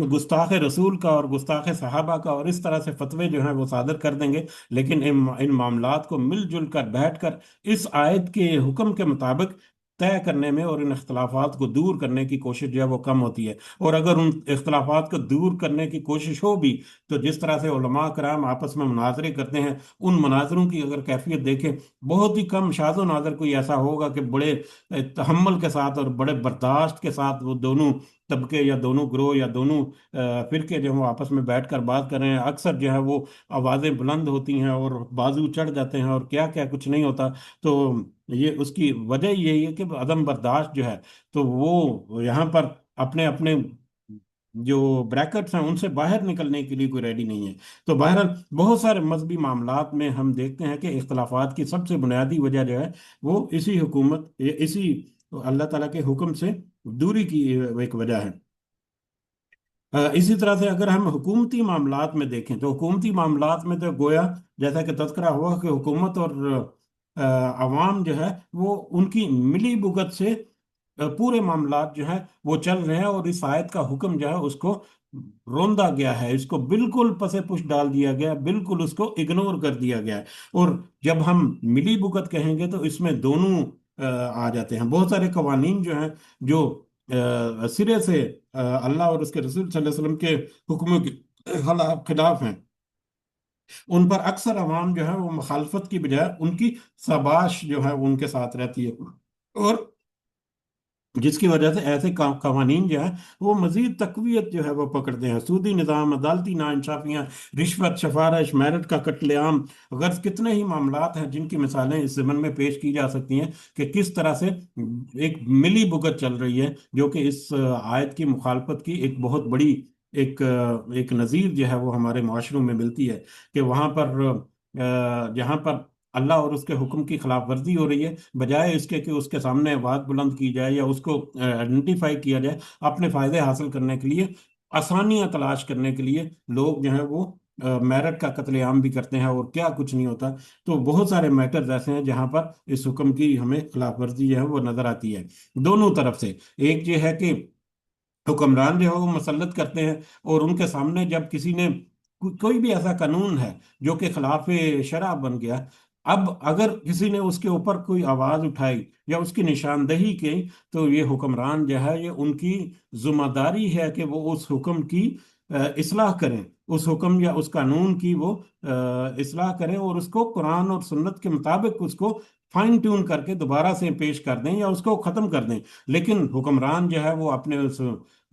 गुस्ताख रसूल का और गुस्ताख सहाबा का और इस तरह से फतवे जो हैं वो सादर कर देंगे। लेकिन इन मामलात को मिलजुल कर बैठ कर इस आयत के हुक्म के मुताबिक तय करने में और इन इख्तलाफात को दूर करने की कोशिश जो है वो कम होती है। और अगर उन इख्तलाफात को दूर करने की कोशिश हो भी, तो जिस तरह से उलमा कराम आपस में मुनाजरे करते हैं, उन मुनाजरों की अगर कैफियत देखें, बहुत ही कम शाज़ो नाज़र कोई ऐसा होगा कि बड़े तहम्मुल के साथ और बड़े बर्दाश्त के साथ वो दोनों तबके या दोनों ग्रोह या दोनों फिरके जो हैं वो आपस में बैठकर बात कर रहे हैं। अक्सर जो है वो आवाज़ें बुलंद होती हैं और बाजू चढ़ जाते हैं और क्या क्या कुछ नहीं होता। तो ये उसकी वजह यही है कि अदम बर्दाश्त जो है, तो वो यहाँ पर अपने अपने जो ब्रैकेट्स हैं उनसे बाहर निकलने के लिए कोई रेडी नहीं है। तो बहरहाल बहुत सारे मजहबी मामलात में हम देखते हैं कि इख्तलाफात की सबसे बुनियादी वजह जो है वो इसी हुकूमत इसी अल्लाह ताला के हुक्म से दूरी की एक वजह है। इसी तरह से अगर हम हुकूमती मामलात में देखें, तो हुकूमती मामलात में तो गोया जैसा कि तज़किरा हुआ कि हुकूमत और अवाम जो है वो उनकी मिली भुगत से पूरे मामलात जो है वो चल रहे हैं। और इस आयत का हुक्म जो है उसको रोंदा गया है, इसको बिल्कुल पसे पुश डाल दिया गया है, बिल्कुल उसको इग्नोर कर दिया गया है। और जब हम मिली भुगत कहेंगे तो इसमें दोनों आ जाते हैं। बहुत सारे कवानीन जो हैं जो सिरे से अल्लाह और उसके रसूल सल्लल्लाहु अलैहि वसल्लम के हुक्मों के खिलाफ हैं, उन पर अक्सर अवाम जो है वो मुखालफत की बजाय उनकी शाबाश जो है वो उनके साथ रहती है। और जिसकी वजह से ऐसे कवानीन जो है वो मजीद तकवीत जो है वो पकड़ते हैं। सूदी निज़ाम, अदालती नाइंसाफियाँ, रिश्वत, सिफारिश, मेरिट का कत्लेआम, अगर कितने ही मामलात हैं जिनकी मिसालें इस ज़मन में पेश की जा सकती हैं कि किस तरह से एक मिली भुगत चल रही है, जो कि इस आयत की मुखालफत की एक बहुत बड़ी एक नज़ीर जो है वो हमारे माशरों में मिलती है। कि वहाँ पर जहाँ पर अल्लाह और उसके हुक्म की खिलाफ वर्जी हो रही है, बजाय इसके कि उसके सामने आवाज़ बुलंद की जाए या उसको आइडेंटिफाई किया जाए, अपने फ़ायदे हासिल करने के लिए, आसानियां तलाश करने के लिए लोग जो है वो मेरिट का कत्लेआम भी करते हैं और क्या कुछ नहीं होता। तो बहुत सारे मैटर्स ऐसे हैं जहां पर इस हुक्म की हमें खिलाफ वर्जी जो है वो नजर आती है दोनों तरफ से। एक ये है कि हुक्मरान जो है वो मसलत करते हैं, और उनके सामने जब किसी ने कोई भी ऐसा कानून है जो कि खिलाफ शरअ बन गया, अब अगर किसी ने उसके ऊपर कोई आवाज उठाई या उसकी निशानदेही की, तो ये हुक्मरान जो है ये उनकी जिम्मेदारी है कि वो उस हुक्म की इस्लाह करें, उस हुक्म या उस कानून की वो इस्लाह करें और उसको कुरान और सुन्नत के मुताबिक उसको फाइन ट्यून करके दोबारा से पेश कर दें या उसको खत्म कर दें। लेकिन हुक्मरान जो है वो अपने उस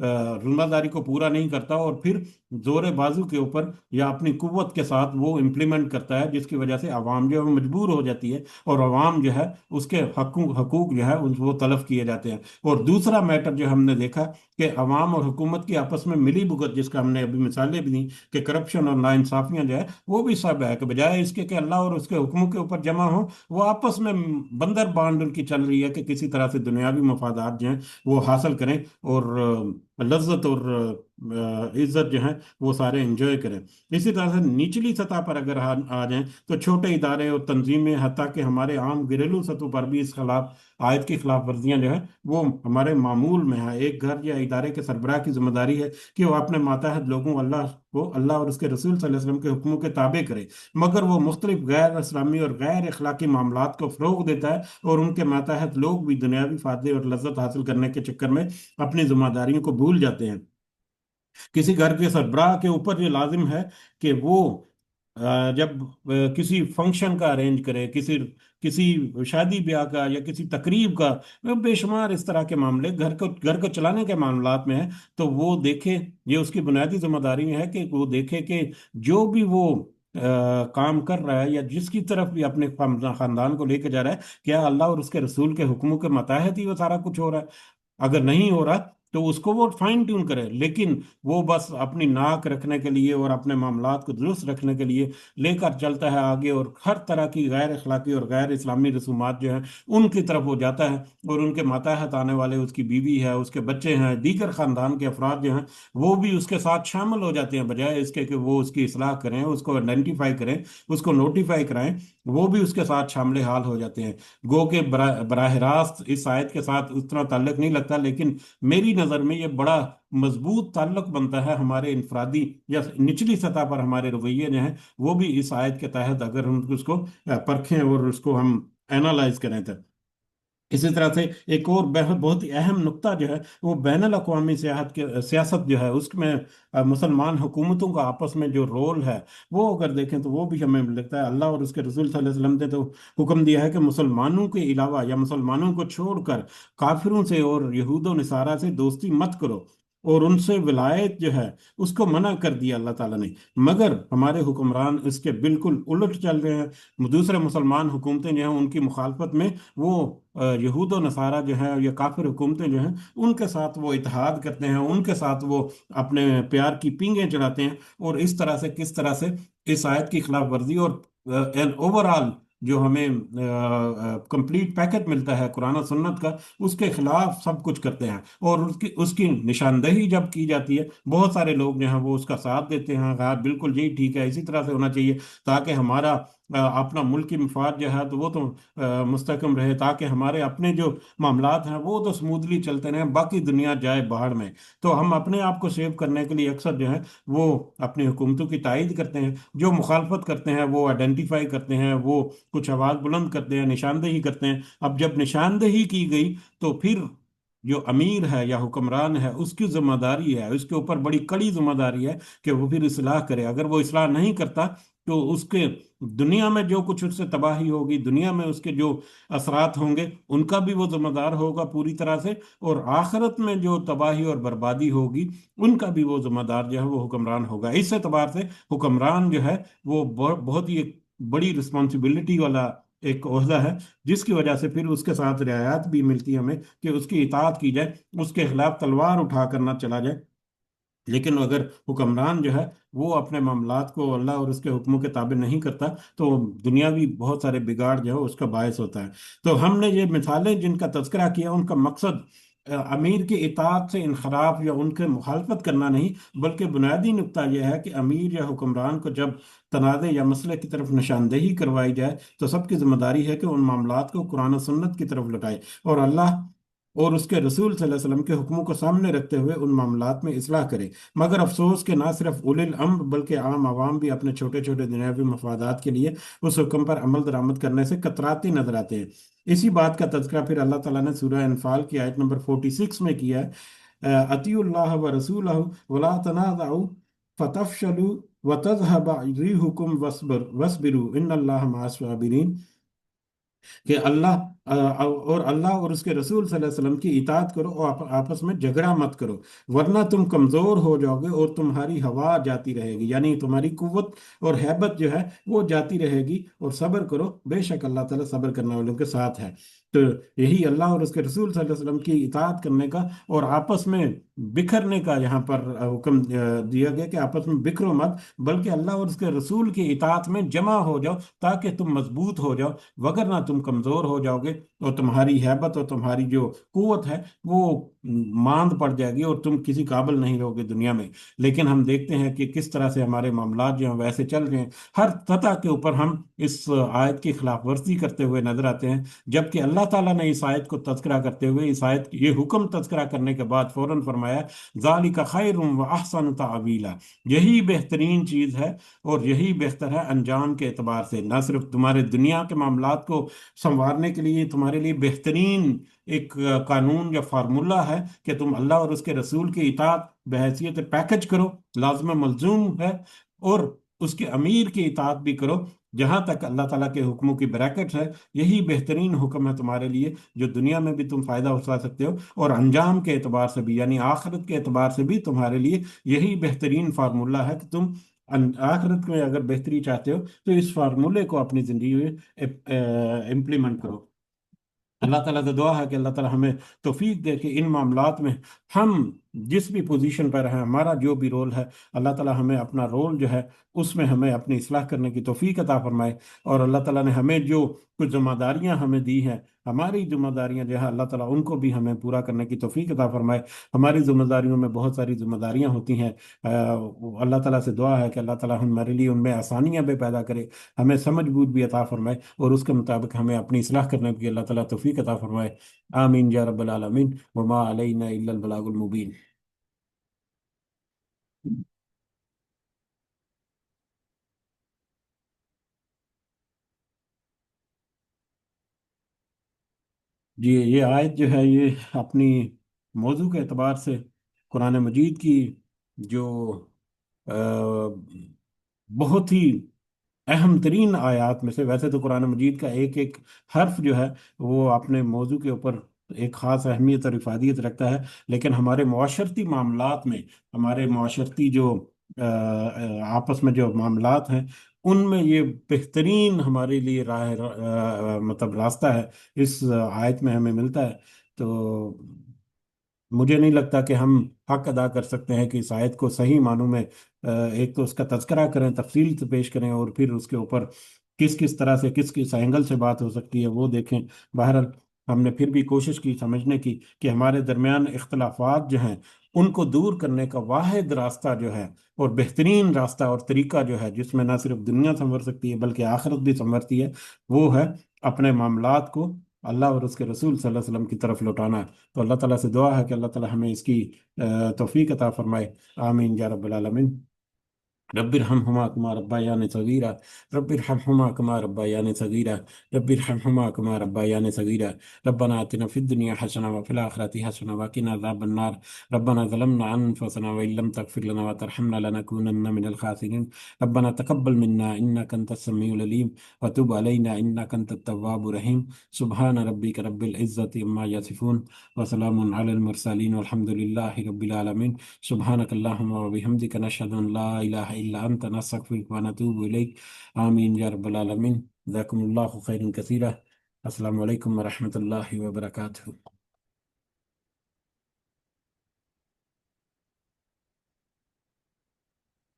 जिम्मेदारी को पूरा नहीं करता और फिर जोर बाजू के ऊपर या अपनी कुव्वत के साथ वो इम्प्लीमेंट करता है, जिसकी वजह से आवाम जो है वो मजबूर हो जाती है और आवाम जो है उसके हकूक हकूक जो है वो तलफ किए जाते हैं। और दूसरा मैटर जो हमने देखा कि अवाम और हुकूमत की आपस में मिली भुगत, जिसका हमने अभी मिसालें भी दी कि करप्शन और नाइंसाफियां जो है वो भी सब है, कि बजाय इसके कि अल्लाह और उसके हुक्मों के ऊपर जमा हो, वो आपस में बंदर बांड उनकी चल रही है कि किसी तरह से दुनियावी मफादात जो हैं वो हासिल करें और लज्जत और इज्जत जो है वो सारे एंजॉय करें। इसी तरह से निचली सतह पर अगर आ जाएं तो छोटे इदारे और तंजीमें, हत्ता कि हमारे आम घरेलू सतह पर भी इस खिलाफ आयत की खिलाफ वर्जियां जो है वो हमारे मामूल में है। एक घर या इदारे के सरबराह की जिम्मेदारी है कि वो अपने मातहत लोगों अल्लाह और उसके रसूल सल्लल्लाहु अलैहि वसल्लम के हुक्मों के ताबे करे, मगर वो मुख्तलिफ गैर इस्लामी और गैर अखलाकी मामलात को फ़रोग देता है और उनके मातहत लोग भी दुनियावी फायदे और लज्जत हासिल करने के चक्कर में अपनी जिम्मेदारियों को भूल जाते हैं। किसी घर के सरबराह के ऊपर ये लाजिम है कि वो जब किसी फंक्शन का अरेंज करे, किसी किसी शादी ब्याह का या किसी तकरीब का, बेशुमार इस तरह के मामले घर को चलाने के मामलात में है, तो वो देखे, ये उसकी बुनियादी जिम्मेदारी है कि वो देखे कि जो भी वो काम कर रहा है या जिसकी तरफ भी अपने खानदान को लेके जा रहा है, क्या अल्लाह और उसके रसूल के हुक्मों के मुताबिक ही वो सारा कुछ हो रहा है। अगर नहीं हो रहा तो उसको वो फाइन ट्यून करे, लेकिन वो बस अपनी नाक रखने के लिए और अपने मामलात को दुरुस्त रखने के लिए लेकर चलता है आगे, और हर तरह की गैर अखलाकी और गैर इस्लामी रसूमात जो है उनकी तरफ वो जाता है, और उनके मातहत आने वाले उसकी बीवी है, उसके बच्चे हैं, दीगर खानदान के अफराद जो हैं वो भी उसके साथ शामिल हो जाते हैं, बजाय इसके कि वो उसकी इस्लाह करें, उसको आइडेंटिफाई करें, उसको नोटिफाई कराएं, वो भी उसके साथ शामिल हाल हो जाते हैं। गो के बराह रास्त इस आयत के साथ उतना ताल्लुक नहीं लगता, लेकिन मेरी नज़र में ये बड़ा मजबूत ताल्लुक बनता है हमारे इनफरादी या निचली सतह पर हमारे रवैये जो हैं वो भी इस आयत के तहत अगर हम उसको परखें और उसको हम एनालाइज करें तो। इसी तरह से एक और बहुत ही अहम नुक्ता जो है वो बैनुल अक़वामी सियासत जो है उसमें मुसलमान हुकूमतों का आपस में जो रोल है, वो अगर देखें तो वो भी हमें लगता है अल्लाह और उसके रसूल सल्लल्लाहु अलैहि वसल्लम ने तो हुक्म दिया है कि मुसलमानों के अलावा या मुसलमानों को छोड़कर काफिरों से और यहूद और नसारा से दोस्ती मत करो, और उनसे विलायत जो है उसको मना कर दिया अल्लाह ताला ने। मगर हमारे हुक्मरान इसके बिल्कुल उलट चल रहे हैं। दूसरे मुसलमान हुकूमतें जो हैं उनकी मुखालफत में वो यहूद और नसारा जो है या काफिर हुकूमतें जो हैं उनके साथ वो इत्तेहाद करते हैं, उनके साथ वो अपने प्यार की पींगें चढ़ाते हैं, और इस तरह से किस तरह से इस आयत की खिलाफ वर्जी और एन ओवरऑल जो हमें कंप्लीट पैकेज मिलता है कुरान और सुन्नत का, उसके खिलाफ सब कुछ करते हैं। और उसकी उसकी निशानदेही जब की जाती है, बहुत सारे लोग जो हैं वो उसका साथ देते हैं, हाँ बिल्कुल यही ठीक है, इसी तरह से होना चाहिए, ताकि हमारा अपना मुल्क की मफाद जो है तो वो तो मुस्तकम रहे, ताकि हमारे अपने जो मामलात हैं वो तो स्मूथली चलते रहें, बाकी दुनिया जाए बाहर में। तो हम अपने आप को सेव करने के लिए अक्सर जो है वो अपनी हुकूमतों की तायद करते हैं, जो मुखालफत करते हैं वो आइडेंटिफाई करते हैं, वो कुछ आवाज़ बुलंद करते हैं, निशानदेही करते हैं। अब जब निशानदेही की गई तो फिर जो अमीर है या हुक्मरान है उसकी जिम्मेदारी है, उसके ऊपर बड़ी कड़ी जिम्मेदारी है कि वो फिर इस्लाह करे। अगर वो इस्लाह नहीं करता तो उसके दुनिया में जो कुछ उससे तबाही होगी, दुनिया में उसके जो असरात होंगे उनका भी वो जिम्मेदार होगा पूरी तरह से, और आखिरत में जो तबाही और बर्बादी होगी उनका भी वो जिम्मेदार जो है वो हुक्मरान होगा। इस एतबार से हुक्मरान जो है वो बहुत ही एक बड़ी रिस्पॉन्सिबिलिटी वाला एक ओहदा है, जिसकी वजह से फिर उसके साथ रियायत भी मिलती है हमें कि उसकी इताअत की जाए, उसके खिलाफ तलवार उठा कर ना चला जाए। लेकिन अगर हुक्मरान जो है वो अपने मामलात को अल्लाह और उसके हुक्मों के ताबे नहीं करता तो दुनियावी बहुत सारे बिगाड़ जो है उसका बायस होता है। तो हमने ये मिसालें जिनका तज़किरा किया उनका मकसद अमीर की इताअत से इनखराफ या उनके मुखालफत करना नहीं, बल्कि बुनियादी नुक्ता यह है कि अमीर या हुक्मरान को जब तनाज़े या मसले की तरफ निशानदेही करवाई जाए तो सबकी जिम्मेदारी है कि उन मामलात को कुरान और सुन्नत की तरफ लौटाए, और अल्लाह और उसके रसूल सल्लल्लाहु अलैहि वसल्लम के हुक्मों को सामने रखते हुए उन मामलात में इस्लाह करे। मगर अफसोस कि ना सिर्फ उलिल अम्र बल्कि आम आवाम भी अपने छोटे छोटे दुनियावी मफादात के लिए उस हुक्म पर अमल दरामद करने से कतराते नजर आते हैं। इसी बात का तज़किरा फिर अल्लाह ताला ने सूरह अनफाल की आयत नंबर 46 में किया है, अतीउल्लाह व रसूलहु वला तनाज़अू फतफशलू व तज़हब रिहुकुम वस्बिरू इन्नल्लाह मअस साबिरीन। کہ اور اللہ اور اس کے رسول صلی اللہ علیہ وسلم کی اطاعت کرو اور آپس میں جھگڑا مت کرو، ورنہ تم کمزور ہو جاؤ گے اور تمہاری ہوا جاتی رہے گی، یعنی تمہاری قوت اور ہیبت جو ہے وہ جاتی رہے گی، اور صبر کرو، بے شک اللہ تعالیٰ صبر کرنے والوں کے ساتھ ہے۔ تو یہی اللہ اور اس کے رسول صلی اللہ علیہ وسلم کی اطاعت کرنے کا اور آپس میں بکھرنے کا یہاں پر حکم دیا گیا کہ آپس میں بکھرو مت، بلکہ اللہ اور اس کے رسول کی اطاعت میں جمع ہو جاؤ تاکہ تم مضبوط ہو جاؤ، وگرنہ تم کمزور ہو جاؤ گے اور تمہاری ہیبت اور تمہاری جو قوت ہے وہ ماند پڑ جائے گی اور تم کسی قابل نہیں رہوگے دنیا میں۔ لیکن ہم دیکھتے ہیں کہ کس طرح سے ہمارے معاملات جو ہیں ویسے چل رہے ہیں، ہر سطح کے اوپر ہم اس آیت کی خلاف ورزی کرتے ہوئے نظر آتے ہیں، جبکہ اللہ تعالیٰ نے اس آیت کو تذکرہ کرتے ہوئے اس آیت یہ حکم تذکرہ کرنے کے بعد فوراً فرمایا ذالک خیر و احسن تعویلا، یہی بہترین چیز ہے اور یہی بہتر ہے انجام کے اعتبار سے، نہ صرف تمہارے دنیا کے معاملات کو سنوارنے کے لیے تمہارے لیے بہترین ایک قانون یا فارمولہ ہے کہ تم اللہ اور اس کے رسول کی اطاعت بحیثیت پیکج کرو، لازم ملزوم ہے، اور اس کے امیر کی اطاعت بھی کرو جہاں تک اللہ تعالیٰ کے حکموں کی بریکٹ ہے، یہی بہترین حکم ہے تمہارے لیے جو دنیا میں بھی تم فائدہ اٹھا سکتے ہو، اور انجام کے اعتبار سے بھی یعنی آخرت کے اعتبار سے بھی تمہارے لیے یہی بہترین فارمولہ ہے کہ تم آخرت میں اگر بہتری چاہتے ہو تو اس فارمولے کو اپنی زندگی میں امپلیمنٹ کرو۔ اللہ تعالیٰ سے دعا ہے کہ اللہ تعالیٰ ہمیں توفیق دے کہ ان معاملات میں ہم جس بھی پوزیشن پر ہیں، ہمارا جو بھی رول ہے، اللہ تعالیٰ ہمیں اپنا رول جو ہے اس میں ہمیں اپنی اصلاح کرنے کی توفیق عطا فرمائے، اور اللہ تعالیٰ نے ہمیں جو کچھ ذمہ داریاں ہمیں دی ہیں، ہماری ذمہ داریاں جو ہے اللہ تعالیٰ ان کو بھی ہمیں پورا کرنے کی توفیق عطا فرمائے۔ ہماری ذمہ داریوں میں بہت ساری ذمہ داریاں ہوتی ہیں، اللہ تعالیٰ سے دعا ہے کہ اللہ تعالیٰ ہمارے لیے ان میں آسانیاں بھی پیدا کرے، ہمیں سمجھ بوجھ بھی عطا فرمائے، اور اس کے مطابق ہمیں اپنی اصلاح کرنے کی اللہ تعالیٰ توفیق عطا فرمائے۔ آمین یا رب العالمین، وما علینا الا البلاغ المبین۔ جی، یہ آیت جو ہے یہ اپنی موضوع کے اعتبار سے قرآن مجید کی جو آ، بہت ہی اہم ترین آیات میں سے، ویسے تو قرآن مجید کا ایک ایک حرف جو ہے وہ اپنے موضوع کے اوپر ایک خاص اہمیت اور افادیت رکھتا ہے، لیکن ہمارے معاشرتی معاملات میں، ہمارے معاشرتی جو آپس میں جو معاملات ہیں ان میں یہ بہترین ہمارے لیے مطلب راستہ ہے، اس آیت میں ہمیں ملتا ہے۔ تو مجھے نہیں لگتا کہ ہم حق ادا کر سکتے ہیں کہ اس آیت کو صحیح معنوں میں ایک تو اس کا تذکرہ کریں، تفصیل سے پیش کریں، اور پھر اس کے اوپر کس کس طرح سے کس کس اینگل سے بات ہو سکتی ہے وہ دیکھیں۔ بہرحال ہم نے پھر بھی کوشش کی سمجھنے کی کہ ہمارے درمیان اختلافات جو ہیں ان کو دور کرنے کا واحد راستہ جو ہے اور بہترین راستہ اور طریقہ جو ہے جس میں نہ صرف دنیا سنور سکتی ہے بلکہ آخرت بھی سنورتی ہے، وہ ہے اپنے معاملات کو اللہ اور اس کے رسول صلی اللہ علیہ وسلم کی طرف لوٹانا۔ تو اللہ تعالیٰ سے دعا ہے کہ اللہ تعالیٰ ہمیں اس کی توفیق عطا فرمائے۔ آمین یا رب العالمین۔ رب ارحمهما كما ربياني صغيرا، رب ارحمهما كما ربياني صغيرا، رب ارحمهما كما ربياني صغيرا، ربنا آتنا في الدنيا حسنة وفي الآخرة حسنة وقنا عذاب النار، ربنا ظلمنا أنفسنا وإن لم تغفر لنا وترحمنا لنكونن من الخاسرين، ربنا تقبل منا إنك أنت السميع العليم وتب علينا إنك أنت التواب الرحيم، سبحان ربك رب العزة عما يصفون وسلام على المرسلين والحمد لله رب العالمين۔ سبحانك اللهم وبحمدك نشهد أن لا إله إلا أنت نستغفرك ونتوب إليك۔ آمين يا رب العالمين، جزاكم الله خيرا كثيرا۔ السلام عليكم ورحمة الله وبركاته۔